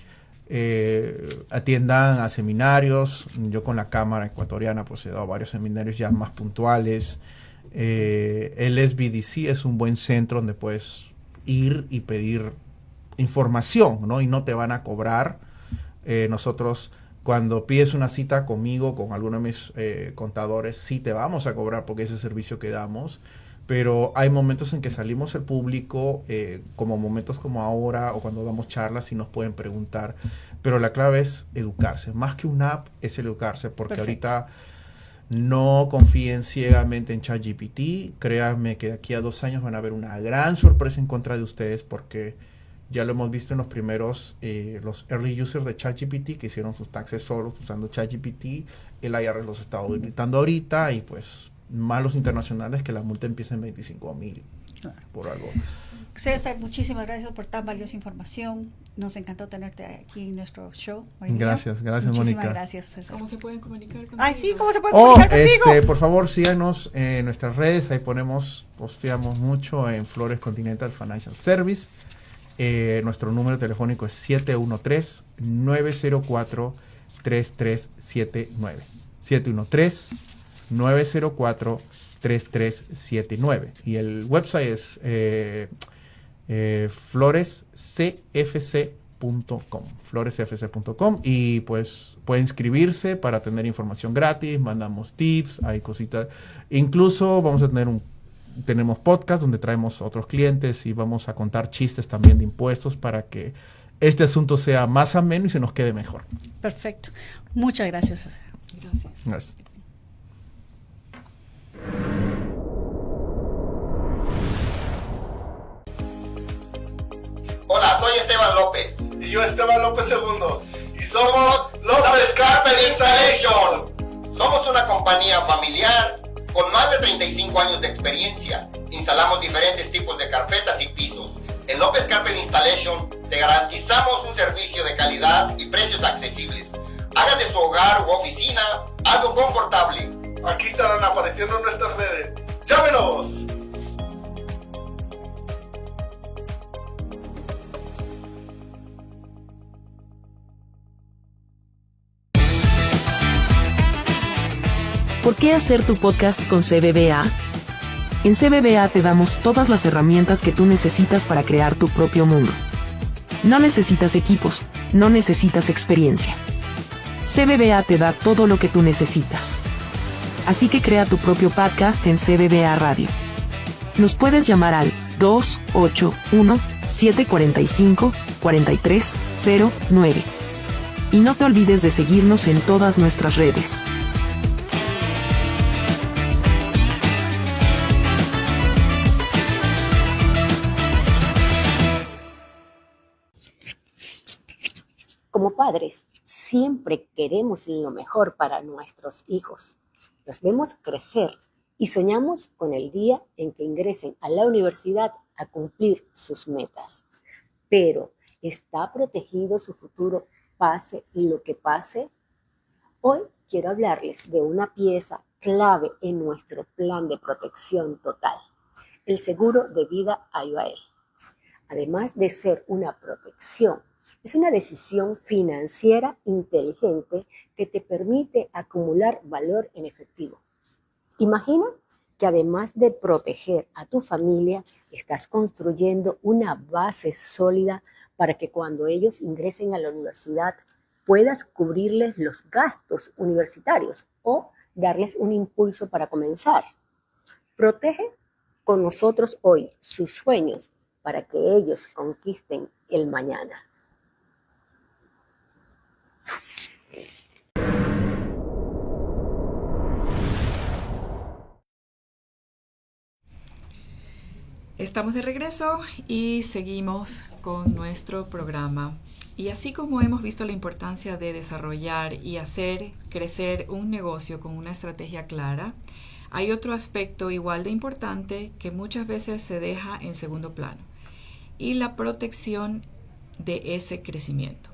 atiendan a seminarios. Yo con la Cámara Ecuatoriana pues he dado varios seminarios ya más puntuales. El SBDC es un buen centro donde puedes ir y pedir información, ¿no? Y no te van a cobrar. Nosotros, cuando pides una cita conmigo, con alguno de mis contadores, sí te vamos a cobrar porque es el servicio que damos. Pero hay momentos en que salimos al público, como momentos como ahora, o cuando damos charlas y nos pueden preguntar. Pero la clave es educarse. Más que una app, es educarse. Porque Perfecto. Ahorita no confíen ciegamente en ChatGPT. Créanme que de aquí a 2 años van a haber una gran sorpresa en contra de ustedes, porque ya lo hemos visto en los primeros, los early users de ChatGPT que hicieron sus taxes solos usando ChatGPT. El IRS los está auditando ahorita y pues... más los internacionales, que la multa empieza en 25,000 por algo. César, muchísimas gracias por tan valiosa información. Nos encantó tenerte aquí en nuestro show hoy día. Gracias, muchísimas Mónica. Gracias, César. ¿Cómo se pueden comunicar contigo? Ay, sí, ¿cómo se pueden comunicar contigo? Por favor, síganos en nuestras redes. Ahí posteamos mucho en Flores Continental Financial Service. Nuestro número telefónico es 713-904-3379. 713-904-3379. 3379. Y el website es florescfc.com, y pues puede inscribirse para tener información gratis, mandamos tips, hay cositas, incluso tenemos podcast donde traemos otros clientes y vamos a contar chistes también de impuestos para que este asunto sea más ameno y se nos quede mejor. Perfecto. Muchas gracias. Gracias. Hola, soy Esteban López. Y yo, Esteban López II. Y somos López Carpet Installation. Somos una compañía familiar con más de 35 años de experiencia. Instalamos diferentes tipos de carpetas y pisos. En López Carpet Installation te garantizamos un servicio de calidad y precios accesibles. Hagan de su hogar u oficina algo confortable. Aquí estarán apareciendo nuestras redes. ¡Llámenos! ¿Por qué hacer tu podcast con CBVA? En CBVA te damos todas las herramientas que tú necesitas para crear tu propio mundo. No necesitas equipos, no necesitas experiencia. CBVA te da todo lo que tú necesitas. Así que crea tu propio podcast en CBVA Radio. Nos puedes llamar al 281-745-4309. Y no te olvides de seguirnos en todas nuestras redes. Como padres, siempre queremos lo mejor para nuestros hijos. Los vemos crecer y soñamos con el día en que ingresen a la universidad a cumplir sus metas. Pero, ¿está protegido su futuro pase lo que pase? Hoy quiero hablarles de una pieza clave en nuestro plan de protección total, el seguro de vida IUL. Además de ser una protección, es una decisión financiera inteligente que te permite acumular valor en efectivo. Imagina que además de proteger a tu familia, estás construyendo una base sólida para que cuando ellos ingresen a la universidad puedas cubrirles los gastos universitarios o darles un impulso para comenzar. Protege con nosotros hoy sus sueños para que ellos conquisten el mañana. Estamos de regreso y seguimos con nuestro programa. Y así como hemos visto la importancia de desarrollar y hacer crecer un negocio con una estrategia clara, hay otro aspecto igual de importante que muchas veces se deja en segundo plano, y la protección de ese crecimiento.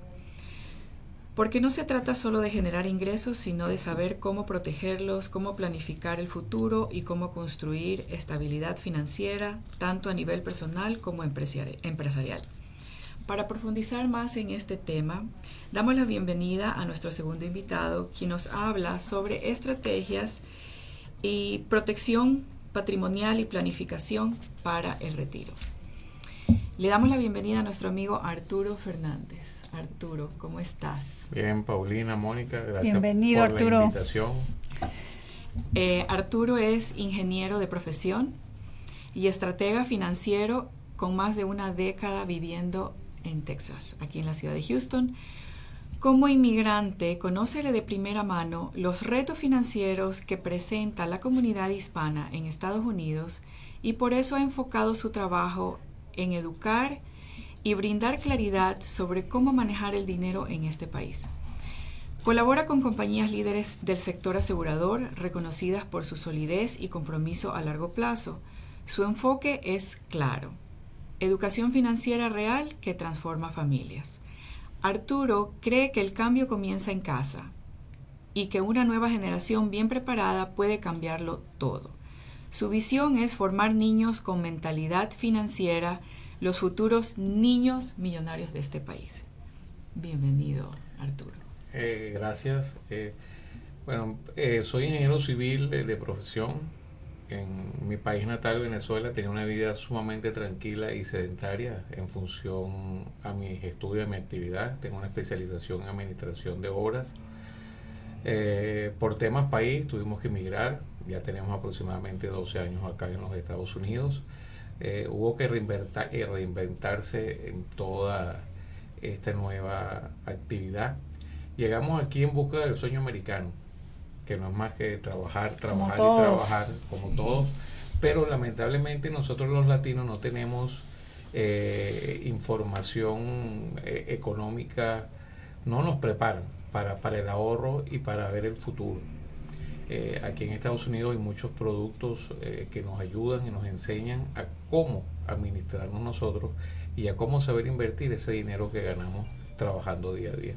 Porque no se trata solo de generar ingresos, sino de saber cómo protegerlos, cómo planificar el futuro y cómo construir estabilidad financiera, tanto a nivel personal como empresarial. Para profundizar más en este tema, damos la bienvenida a nuestro segundo invitado, quien nos habla sobre estrategias y protección patrimonial y planificación para el retiro. Le damos la bienvenida a nuestro amigo Arturo Fernández. Arturo, ¿cómo estás? Bien, Paulina, Mónica, gracias Bienvenido, por Arturo. la invitación. Arturo es ingeniero de profesión y estratega financiero con más de una década viviendo en Texas, aquí en la ciudad de Houston. Como inmigrante, conócele de primera mano los retos financieros que presenta la comunidad hispana en Estados Unidos y por eso ha enfocado su trabajo en educar y brindar claridad sobre cómo manejar el dinero en este país. Colabora con compañías líderes del sector asegurador reconocidas por su solidez y compromiso a largo plazo. Su enfoque es claro: educación financiera real que transforma familias. Arturo cree que el cambio comienza en casa y que una nueva generación bien preparada puede cambiarlo todo. Su visión es formar niños con mentalidad financiera, los futuros niños millonarios de este país. Bienvenido, Arturo. Gracias. Soy ingeniero civil de profesión. en mi país natal, Venezuela, tenía una vida sumamente tranquila y sedentaria en función a mis estudios, a mi actividad. Tengo una especialización en administración de obras. Por temas país tuvimos que emigrar, ya tenemos aproximadamente 12 años acá en los Estados Unidos. Hubo que reinventarse en toda esta nueva actividad. Llegamos aquí en busca del sueño americano, que no es más que trabajar y trabajar como todos, pero lamentablemente nosotros los latinos no tenemos información económica, no nos preparan para el ahorro y para ver el futuro. Aquí en Estados Unidos hay muchos productos que nos ayudan y nos enseñan a cómo administrarnos nosotros y a cómo saber invertir ese dinero que ganamos trabajando día a día.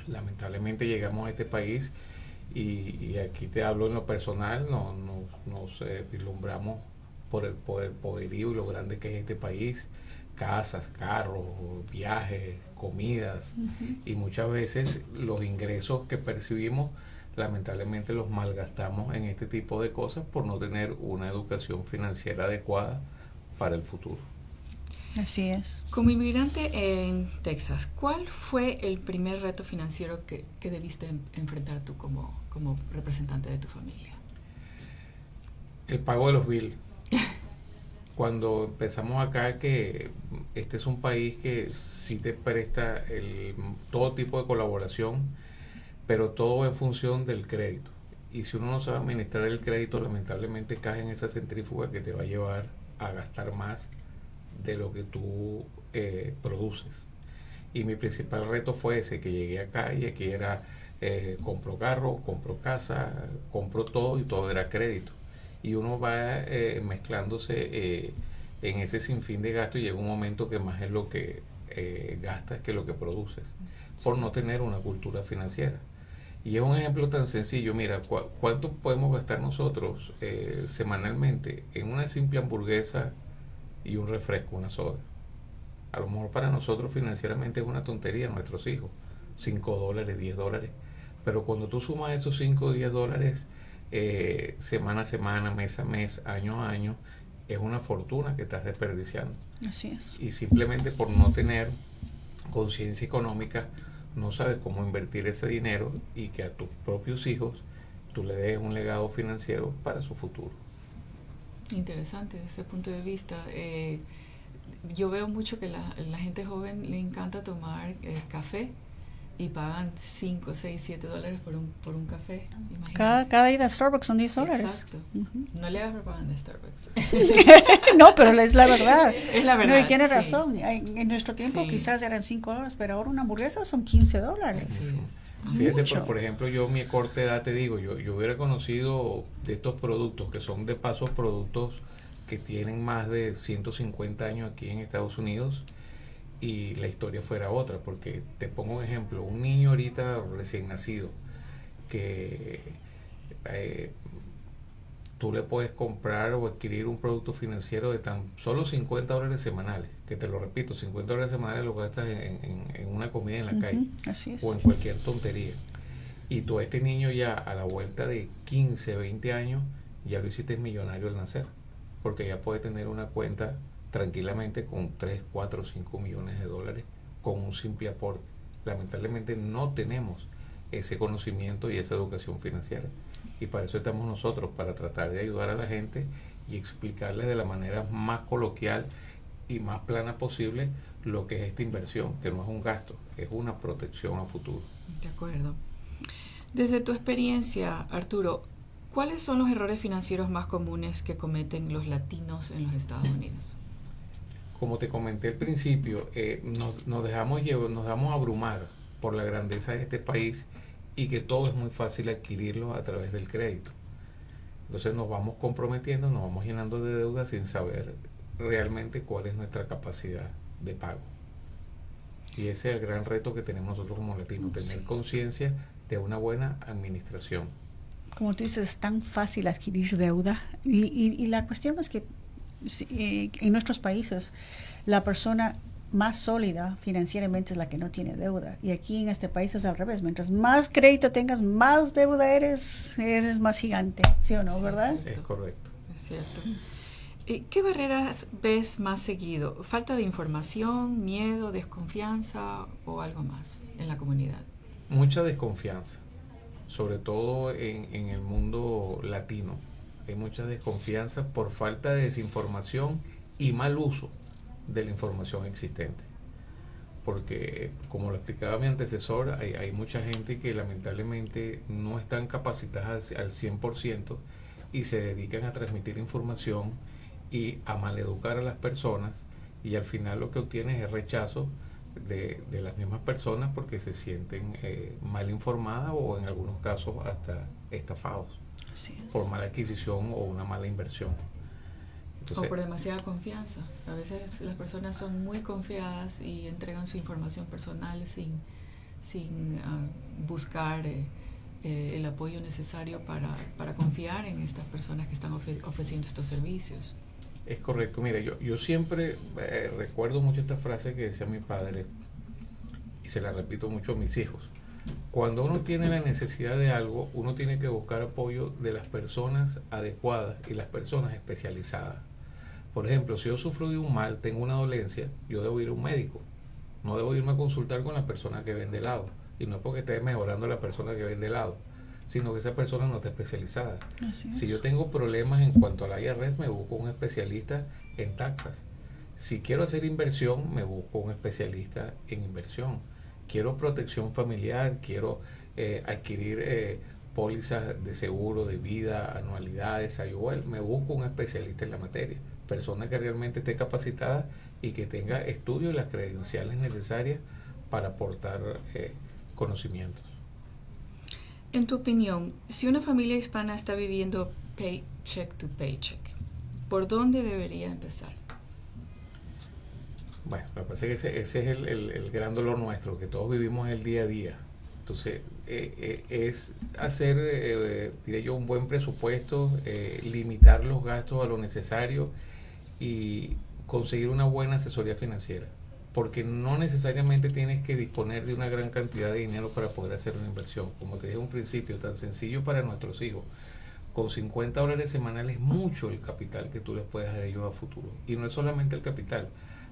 Lamentablemente llegamos a este país y aquí te hablo en lo personal, nos vislumbramos por el poderío y lo grande que es este país, casas, carros, viajes, comidas, y muchas veces los ingresos que percibimos lamentablemente los malgastamos en este tipo de cosas por no tener una educación financiera adecuada para el futuro. Así es. Como inmigrante en Texas, ¿cuál fue el primer reto financiero que debiste enfrentar tú como representante de tu familia? El pago de los bills. Cuando empezamos acá, que este es un país que sí te presta todo tipo de colaboración, pero todo en función del crédito. Y si uno no sabe administrar el crédito, lamentablemente cae en esa centrífuga que te va a llevar a gastar más de lo que tú produces. Y mi principal reto fue ese, que llegué acá y aquí era compro carro, compro casa, compro todo y todo era crédito. Y uno va mezclándose en ese sinfín de gasto y llega un momento que más es lo que gastas que lo que produces, por no tener una cultura financiera. Y es un ejemplo tan sencillo. Mira, ¿cuánto podemos gastar nosotros semanalmente en una simple hamburguesa y un refresco, una soda? A lo mejor para nosotros financieramente es una tontería, nuestros hijos, $5, $10, pero cuando tú sumas esos 5 o 10 dólares semana a semana, mes a mes, año a año, es una fortuna que estás desperdiciando. Así es. Y simplemente por no tener conciencia económica, no sabes cómo invertir ese dinero y que a tus propios hijos tú le des un legado financiero para su futuro. Interesante ese punto de vista. Yo veo mucho que la gente joven le encanta tomar café y pagan 5, 6, 7 dólares por un café. Cada ida a Starbucks son $10. Exacto. No le hagas propaganda a Starbucks. No, pero es la verdad. Es la verdad. No, y tiene razón. En nuestro tiempo quizás eran $5, pero ahora una hamburguesa son $15. Sí. Fíjate, por ejemplo, yo mi corta edad te digo, yo hubiera conocido de estos productos que son de paso productos que tienen más de 150 años aquí en Estados Unidos, y la historia fuera otra, porque te pongo un ejemplo, un niño ahorita recién nacido que tú le puedes comprar o adquirir un producto financiero de tan solo $50 semanales, que te lo repito, $50 semanales lo gastas en una comida en la calle, así es, o en cualquier tontería, y tú a este niño ya a la vuelta de 15, 20 años ya lo hiciste millonario al nacer, porque ya puede tener una cuenta tranquilamente con 3, 4, 5 millones de dólares con un simple aporte. Lamentablemente no tenemos ese conocimiento y esa educación financiera, y para eso estamos nosotros, para tratar de ayudar a la gente y explicarles de la manera más coloquial y más plana posible lo que es esta inversión, que no es un gasto, es una protección a futuro. De acuerdo. Desde tu experiencia, Arturo, ¿cuáles son los errores financieros más comunes que cometen los latinos en los Estados Unidos? Como te comenté al principio, nos dejamos abrumar por la grandeza de este país y que todo es muy fácil adquirirlo a través del crédito. Entonces nos vamos comprometiendo, nos vamos llenando de deudas sin saber realmente cuál es nuestra capacidad de pago. Y ese es el gran reto que tenemos nosotros como latinos, tener conciencia de una buena administración. Como tú dices, es tan fácil adquirir deuda, y la cuestión es que en nuestros países la persona más sólida financieramente es la que no tiene deuda, y aquí en este país es al revés. Mientras más crédito tengas, más deuda eres más gigante, ¿sí o no? ¿Verdad? Es correcto. Cierto. ¿Qué barreras ves más seguido? ¿Falta de información, miedo, desconfianza o algo más en la comunidad? Mucha desconfianza, sobre todo en el mundo latino. Hay mucha desconfianza por falta de desinformación y mal uso de la información existente. Porque, como lo explicaba mi antecesor, hay mucha gente que lamentablemente no están capacitadas al 100% y se dedican a transmitir información y a maleducar a las personas, y al final lo que obtienes es rechazo de las mismas personas porque se sienten mal informadas o en algunos casos hasta estafados por mala adquisición o una mala inversión. Entonces, o por demasiada confianza. A veces las personas son muy confiadas y entregan su información personal sin buscar el apoyo necesario para confiar en estas personas que están ofreciendo estos servicios. Es correcto. Mira, yo siempre recuerdo mucho esta frase que decía mi padre y se la repito mucho a mis hijos. Cuando uno tiene la necesidad de algo, uno tiene que buscar apoyo de las personas adecuadas y las personas especializadas. Por ejemplo, si yo sufro de un mal, tengo una dolencia, yo debo ir a un médico. No debo irme a consultar con la persona que vende helado. Y no es porque esté mejorando la persona que vende helado, sino que esa persona no está especializada. Si yo tengo problemas en cuanto a la IRS, me busco un especialista en taxas. Si quiero hacer inversión, me busco un especialista en inversión. Quiero protección familiar, quiero adquirir pólizas de seguro, de vida, anualidades, IUL, me busco un especialista en la materia, persona que realmente esté capacitada y que tenga estudios y las credenciales necesarias para aportar conocimientos. En tu opinión, si una familia hispana está viviendo paycheck to paycheck, ¿por dónde debería empezar? Bueno, lo que pasa es que ese es el gran dolor nuestro, que todos vivimos el día a día. Entonces, es hacer, diré yo, un buen presupuesto, limitar los gastos a lo necesario y conseguir una buena asesoría financiera. Porque no necesariamente tienes que disponer de una gran cantidad de dinero para poder hacer una inversión. Como te dije en un principio, tan sencillo para nuestros hijos. Con $50 semanales es mucho el capital que tú les puedes dar a ellos a futuro. Y no es solamente el capital.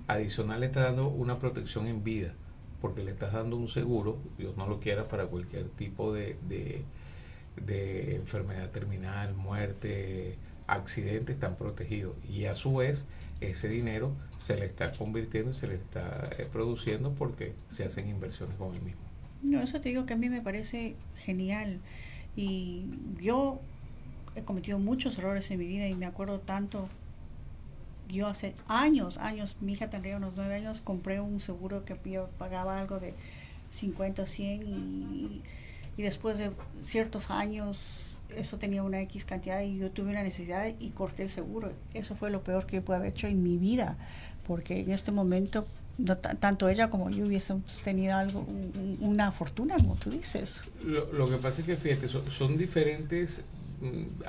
Adicional le estás dando una protección en vida, porque le estás dando un seguro, Dios no lo quiera, para cualquier tipo de enfermedad terminal, muerte, accidente, están protegidos. Y a su vez, ese dinero se le está convirtiendo y se le está produciendo porque se hacen inversiones con él mismo. No, eso te digo que a mí me parece genial. Y yo he cometido muchos errores en mi vida y me acuerdo tanto. Yo hace años, mi hija tendría unos 9 años, compré un seguro que yo pagaba algo de 50 o 100 y después de ciertos años eso tenía una X cantidad y yo tuve una necesidad y corté el seguro. Eso fue lo peor que yo pude haber hecho en mi vida, porque en este momento no, tanto ella como yo hubiésemos tenido algo, una fortuna, como tú dices. Lo que pasa es que, fíjate, son diferentes,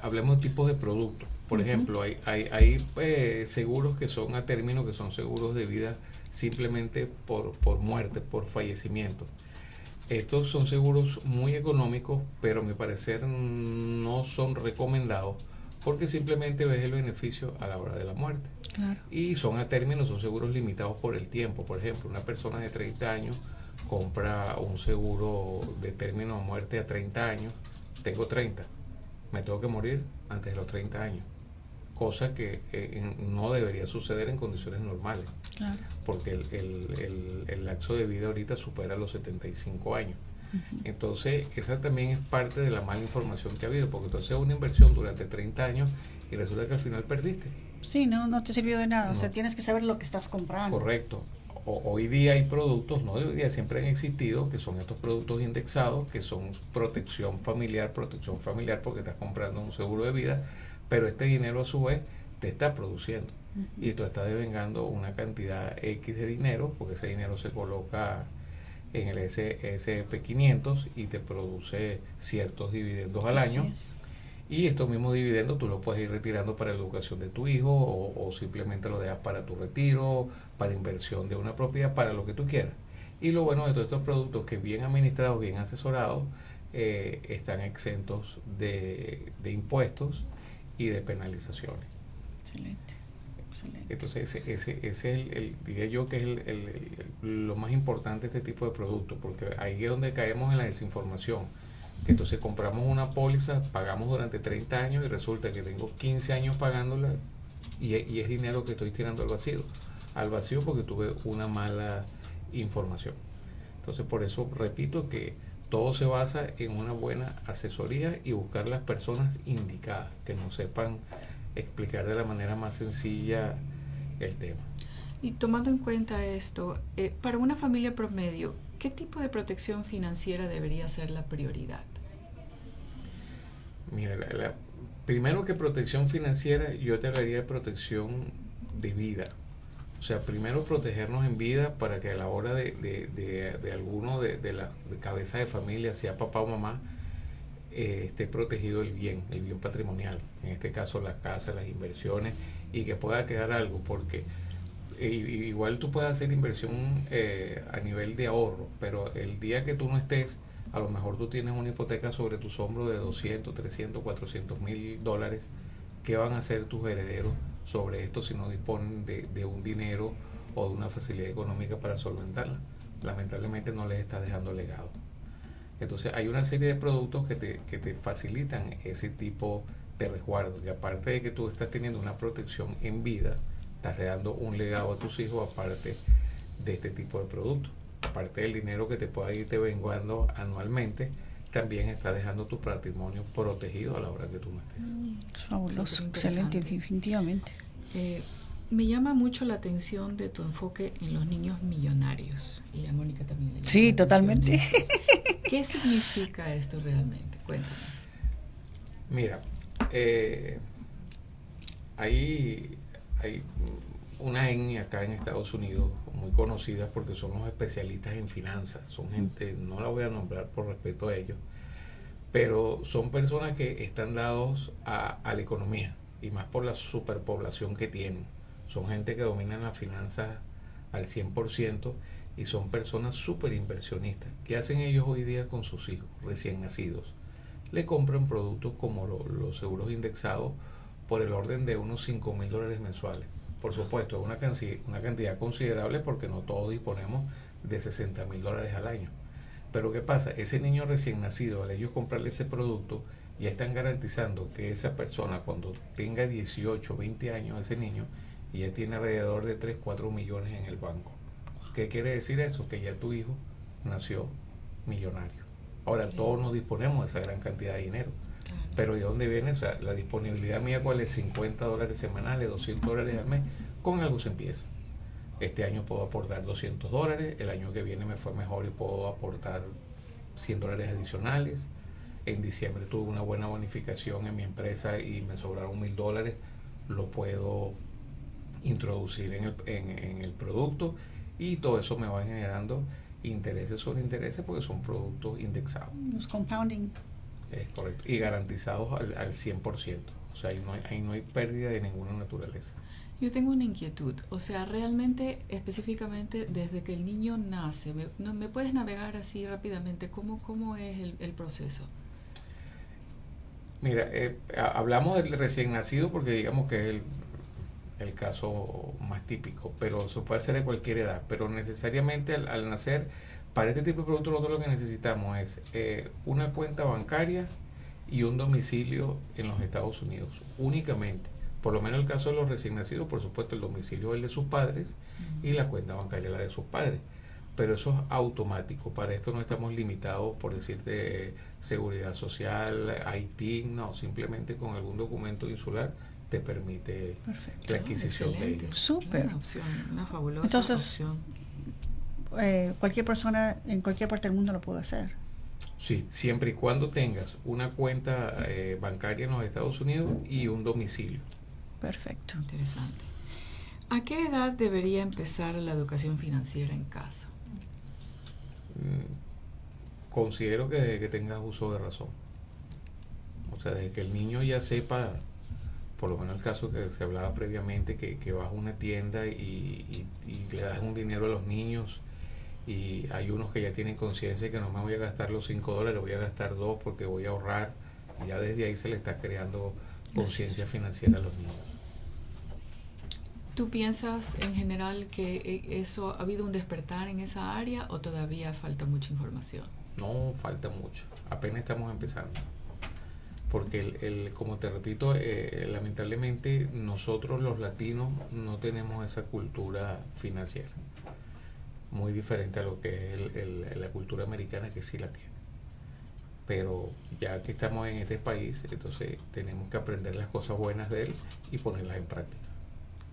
hablemos de tipos de productos. Por ejemplo, hay seguros que son a término, que son seguros de vida simplemente por muerte, por fallecimiento. Estos son seguros muy económicos, pero a mi parecer no son recomendados porque simplemente ves el beneficio a la hora de la muerte. Claro. Y son a término, son seguros limitados por el tiempo. Por ejemplo, una persona de 30 años compra un seguro de término de muerte a 30 años. Tengo 30, me tengo que morir antes de los 30 años. Cosa que no debería suceder en condiciones normales. Claro. Porque el lapso de vida ahorita supera los 75 años. Uh-huh. Entonces, esa también es parte de la mala información que ha habido, porque tú haces una inversión durante 30 años y resulta que al final perdiste. Sí, no te sirvió de nada. No. O sea, tienes que saber lo que estás comprando. Correcto. Hoy día hay productos, no hoy día, siempre han existido, que son estos productos indexados, que son protección familiar porque estás comprando un seguro de vida, pero este dinero a su vez te está produciendo. Uh-huh. Y tú estás devengando una cantidad X de dinero, porque ese dinero se coloca en el S&P 500 y te produce ciertos dividendos al año. Y estos mismos dividendos tú los puedes ir retirando para la educación de tu hijo o simplemente lo dejas para tu retiro, para inversión de una propiedad, para lo que tú quieras. Y lo bueno de todos estos productos, que bien administrados, bien asesorados, están exentos de impuestos y de penalizaciones. Excelente. Entonces ese es diría yo que es lo más importante de este tipo de productos, porque ahí es donde caemos en la desinformación, que entonces compramos una póliza, pagamos durante 30 años y resulta que tengo 15 años pagándola y es dinero que estoy tirando al vacío porque tuve una mala información. Entonces por eso repito que todo se basa en una buena asesoría y buscar las personas indicadas que nos sepan explicar de la manera más sencilla el tema. Y tomando en cuenta esto, para una familia promedio, ¿qué tipo de protección financiera debería ser la prioridad? Mira, primero que protección financiera, yo te hablaría de protección de vida. O sea, primero protegernos en vida para que a la hora de alguno de la cabeza de familia, sea papá o mamá, esté protegido el bien patrimonial, en este caso las casas, las inversiones, y que pueda quedar algo, porque igual tú puedes hacer inversión a nivel de ahorro, pero el día que tú no estés, a lo mejor tú tienes una hipoteca sobre tus hombros de 200, 300, 400 mil dólares. ¿Qué van a hacer tus herederos sobre esto si no disponen de un dinero o de una facilidad económica para solventarla? Lamentablemente no les está dejando legado. Entonces hay una serie de productos que te facilitan ese tipo de resguardo, y aparte de que tú estás teniendo una protección en vida, estás dando un legado a tus hijos aparte de este tipo de productos. Aparte del dinero que te pueda irte venguando anualmente, también estás dejando tu patrimonio protegido a la hora que tú no estés. Es fabuloso, excelente, definitivamente. Me llama mucho la atención de tu enfoque en los niños millonarios. Y a Mónica también le llama Sí, la totalmente. atención eso. ¿Qué significa esto realmente? Cuéntanos. Mira, hay una etnia acá en Estados Unidos muy conocida porque son los especialistas en finanzas. Son gente, no la voy a nombrar por respeto a ellos, pero son personas que están dados a la economía, y más por la superpoblación que tienen. Son gente que dominan las finanzas al 100% y son personas súper inversionistas. ¿Qué hacen ellos hoy día con sus hijos recién nacidos? Le compran productos como los seguros indexados por el orden de unos $5,000 mensuales. Por supuesto, es una cantidad considerable porque no todos disponemos de $60,000 al año. Pero ¿qué pasa? Ese niño recién nacido, al ellos comprarle ese producto, ya están garantizando que esa persona, cuando tenga 18, 20 años, ese niño, ya tiene alrededor de 3, 4 millones en el banco. ¿Qué quiere decir eso? Que ya tu hijo nació millonario. Ahora, todos no disponemos de esa gran cantidad de dinero. Pero ¿de dónde viene? O sea, la disponibilidad mía, ¿cuál es? $50 semanales, $200 al mes. Con algo se empieza. Este año puedo aportar $200, el año que viene me fue mejor y puedo aportar $100 adicionales. En diciembre tuve una buena bonificación en mi empresa y me sobraron $1,000, lo puedo introducir en el producto, y todo eso me va generando intereses sobre intereses porque son productos indexados. Los compounding. Es correcto. Y garantizados al 100%. O sea, ahí no hay pérdida de ninguna naturaleza. Yo tengo una inquietud, o sea, realmente, específicamente, desde que el niño nace, ¿me puedes navegar así rápidamente? ¿Cómo es el proceso? Mira, hablamos del recién nacido porque digamos que es el caso más típico, pero eso puede ser de cualquier edad, pero necesariamente al nacer, para este tipo de productos nosotros lo que necesitamos es una cuenta bancaria y un domicilio en los Estados Unidos, únicamente. Por lo menos en el caso de los recién nacidos, por supuesto, el domicilio es el de sus padres y la cuenta bancaria es la de sus padres. Pero eso es automático. Para esto no estamos limitados, por decirte, seguridad social, IT, no. Simplemente con algún documento insular te permite la adquisición de ellos. Súper. Una opción, una fabulosa Entonces, opción. Cualquier persona en cualquier parte del mundo lo puede hacer. Sí, siempre y cuando tengas una cuenta bancaria en los Estados Unidos y un domicilio. Perfecto. Interesante. ¿A qué edad debería empezar la educación financiera en casa? Considero que desde que tengas uso de razón. O sea, desde que el niño ya sepa, por lo menos el caso que se hablaba previamente, que vas a una tienda y le das un dinero a los niños, y hay unos que ya tienen conciencia de que no me voy a gastar los $5, voy a gastar $2 porque voy a ahorrar. Ya desde ahí se le está creando conciencia financiera a los niños. ¿Tú piensas en general que eso ha habido un despertar en esa área o todavía falta mucha información? No, falta mucho. Apenas estamos empezando. Porque, como te repito, lamentablemente nosotros los latinos no tenemos esa cultura financiera. Muy diferente a lo que es la cultura americana, que sí la tiene. Pero ya que estamos en este país, entonces tenemos que aprender las cosas buenas de él y ponerlas en práctica.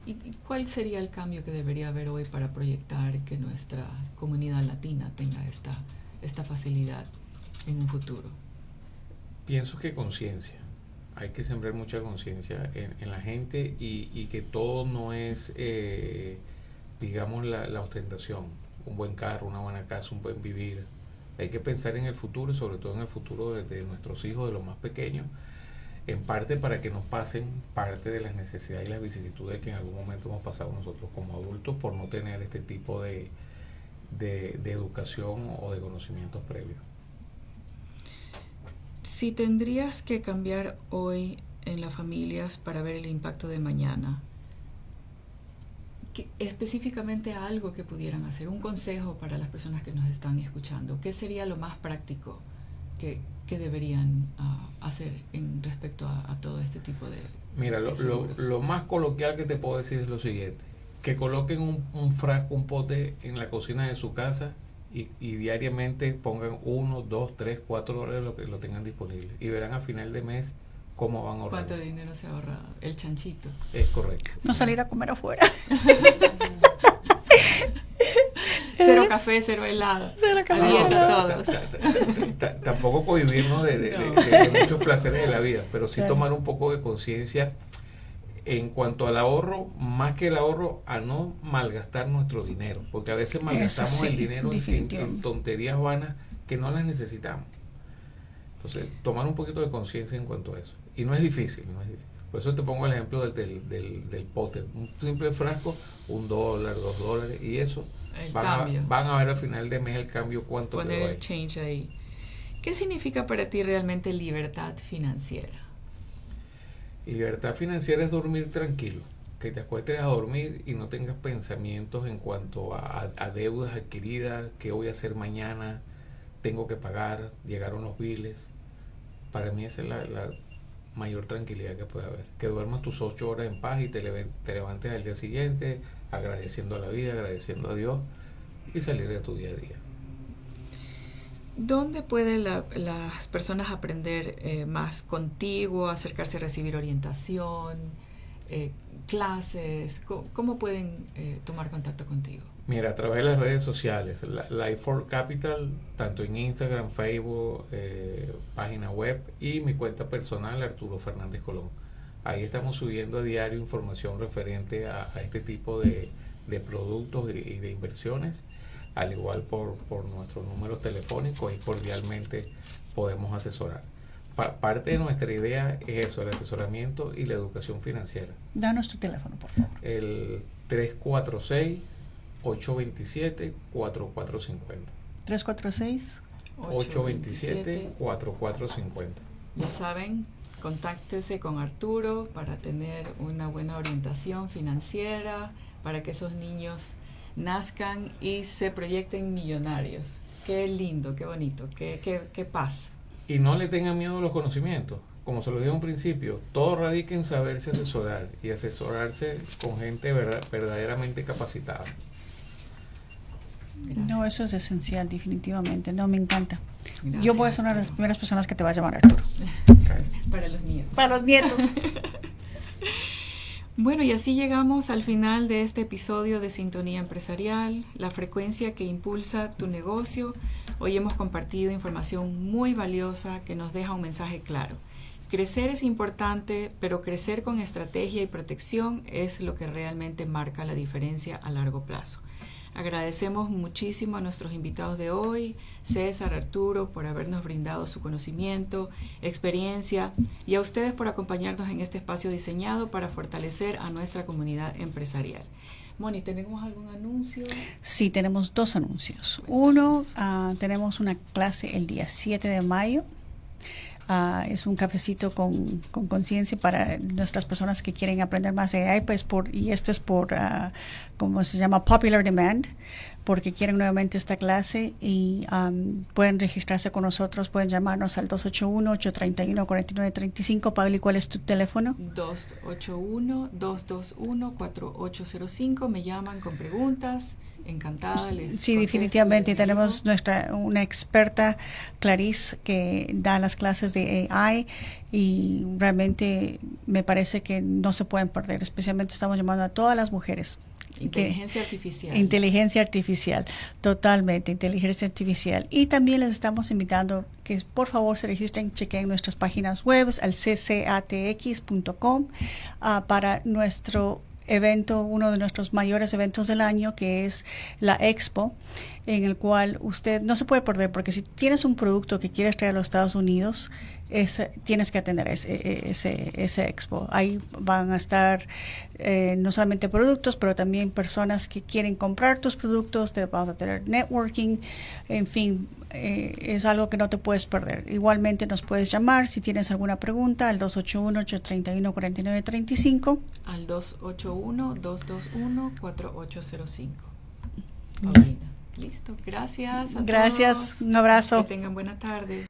¿Y cuál sería el cambio que debería haber hoy para proyectar que nuestra comunidad latina tenga esta facilidad en un futuro? Pienso que conciencia. Hay que sembrar mucha conciencia en la gente y que todo no es, digamos, la ostentación. Un buen carro, una buena casa, un buen vivir. Hay que pensar en el futuro y sobre todo en el futuro de nuestros hijos, de los más pequeños, en parte para que nos pasen parte de las necesidades y las vicisitudes que en algún momento hemos pasado nosotros como adultos por no tener este tipo de educación o de conocimientos previos. Si tendrías que cambiar hoy en las familias para ver el impacto de mañana, específicamente algo que pudieran hacer, un consejo para las personas que nos están escuchando, ¿qué sería lo más práctico que deberían hacer en respecto a todo este tipo de Mira, lo más coloquial que te puedo decir es lo siguiente: que coloquen un frasco, un pote en la cocina de su casa y diariamente pongan $1, $2, $3, $4 lo que lo tengan disponible y verán a final de mes cómo van a ahorrar. ¿Cuánto dinero se ha ahorrado? El chanchito. Es correcto. No salir a comer afuera. Cero café, cero helado. Cero café, A dieta helado. todos. Tampoco cohibirnos de muchos placeres de la vida, pero sí Claro. tomar un poco de conciencia en cuanto al ahorro, más que el ahorro, a no malgastar nuestro dinero, porque a veces malgastamos sí, el dinero en definitivamente. tonterías vanas que no las necesitamos. Entonces, tomar un poquito de conciencia en cuanto a eso. Y no es difícil, no es difícil. Por eso te pongo el ejemplo del pote. Un simple frasco, $1, $2, y eso El van cambio. van a ver al final de mes el cambio cuánto Poner te va a el ir. change ahí. ¿Qué significa para ti realmente libertad financiera? Libertad financiera es dormir tranquilo, que te acuestes a dormir y no tengas pensamientos en cuanto a deudas adquiridas, qué voy a hacer mañana, tengo que pagar, llegaron los biles. Para mí esa es la mayor tranquilidad que puede haber, que duermas tus 8 horas en paz y te levantes al día siguiente agradeciendo a la vida, agradeciendo a Dios y salir de tu día a día. ¿Dónde pueden las personas aprender más contigo, acercarse a recibir orientación, clases? ¿Cómo pueden tomar contacto contigo? Mira, a través de las redes sociales, Life for Capital, tanto en Instagram, Facebook, página web y mi cuenta personal, Arturo Fernández Colón. Ahí estamos subiendo a diario información referente a este tipo de productos y de inversiones, al igual por nuestros números telefónicos, y cordialmente podemos asesorar. Parte de nuestra idea es eso, el asesoramiento y la educación financiera. Danos tu teléfono, por favor. El 346-827-4450. 346-827-4450. Ya saben, contáctese con Arturo para tener una buena orientación financiera, para que esos niños nazcan y se proyecten millonarios. Qué lindo, qué bonito, qué paz. Y no le tengan miedo a los conocimientos. Como se lo dije en un principio, todo radica en saberse asesorar y asesorarse con gente verdaderamente capacitada. Gracias. No, eso es esencial, definitivamente. No, me encanta. Gracias, Yo voy a ser una de las Arturo. primeras personas que te va a llamar, Arturo. Para los niños. Para los nietos. Bueno, y así llegamos al final de este episodio de Sintonía Empresarial, la frecuencia que impulsa tu negocio. Hoy hemos compartido información muy valiosa que nos deja un mensaje claro. Crecer es importante, pero crecer con estrategia y protección es lo que realmente marca la diferencia a largo plazo. Agradecemos muchísimo a nuestros invitados de hoy, César, Arturo, por habernos brindado su conocimiento, experiencia, y a ustedes por acompañarnos en este espacio diseñado para fortalecer a nuestra comunidad empresarial. Moni, ¿tenemos algún anuncio? Sí, tenemos 2 anuncios. Uno, tenemos una clase el día 7 de mayo. Es un cafecito con conciencia para nuestras personas que quieren aprender más de AI, pues y esto es por, como se llama, popular demand, porque quieren nuevamente esta clase y pueden registrarse con nosotros, pueden llamarnos al 281-831-4935. Pablo, ¿y cuál es tu teléfono? 281-221-4805. Me llaman con preguntas. Encantada. Sí, definitivamente tenemos una experta, Clarice, que da las clases de AI y realmente me parece que no se pueden perder. Especialmente estamos llamando a todas las mujeres. Inteligencia artificial. Inteligencia artificial, totalmente, inteligencia artificial. Y también les estamos invitando que por favor se registren, chequen nuestras páginas web al ccatx.com para nuestro evento, uno de nuestros mayores eventos del año, que es la Expo, en el cual usted no se puede perder, porque si tienes un producto que quieres traer a los Estados Unidos, tienes que atender ese Expo. Ahí van a estar no solamente productos, pero también personas que quieren comprar tus productos, te vamos a tener networking, en fin, es algo que no te puedes perder. Igualmente nos puedes llamar si tienes alguna pregunta al 281-831-4935. Al 281-221-4805. Paulina. Listo. Gracias a Gracias, todos. un abrazo. Que tengan buena tarde.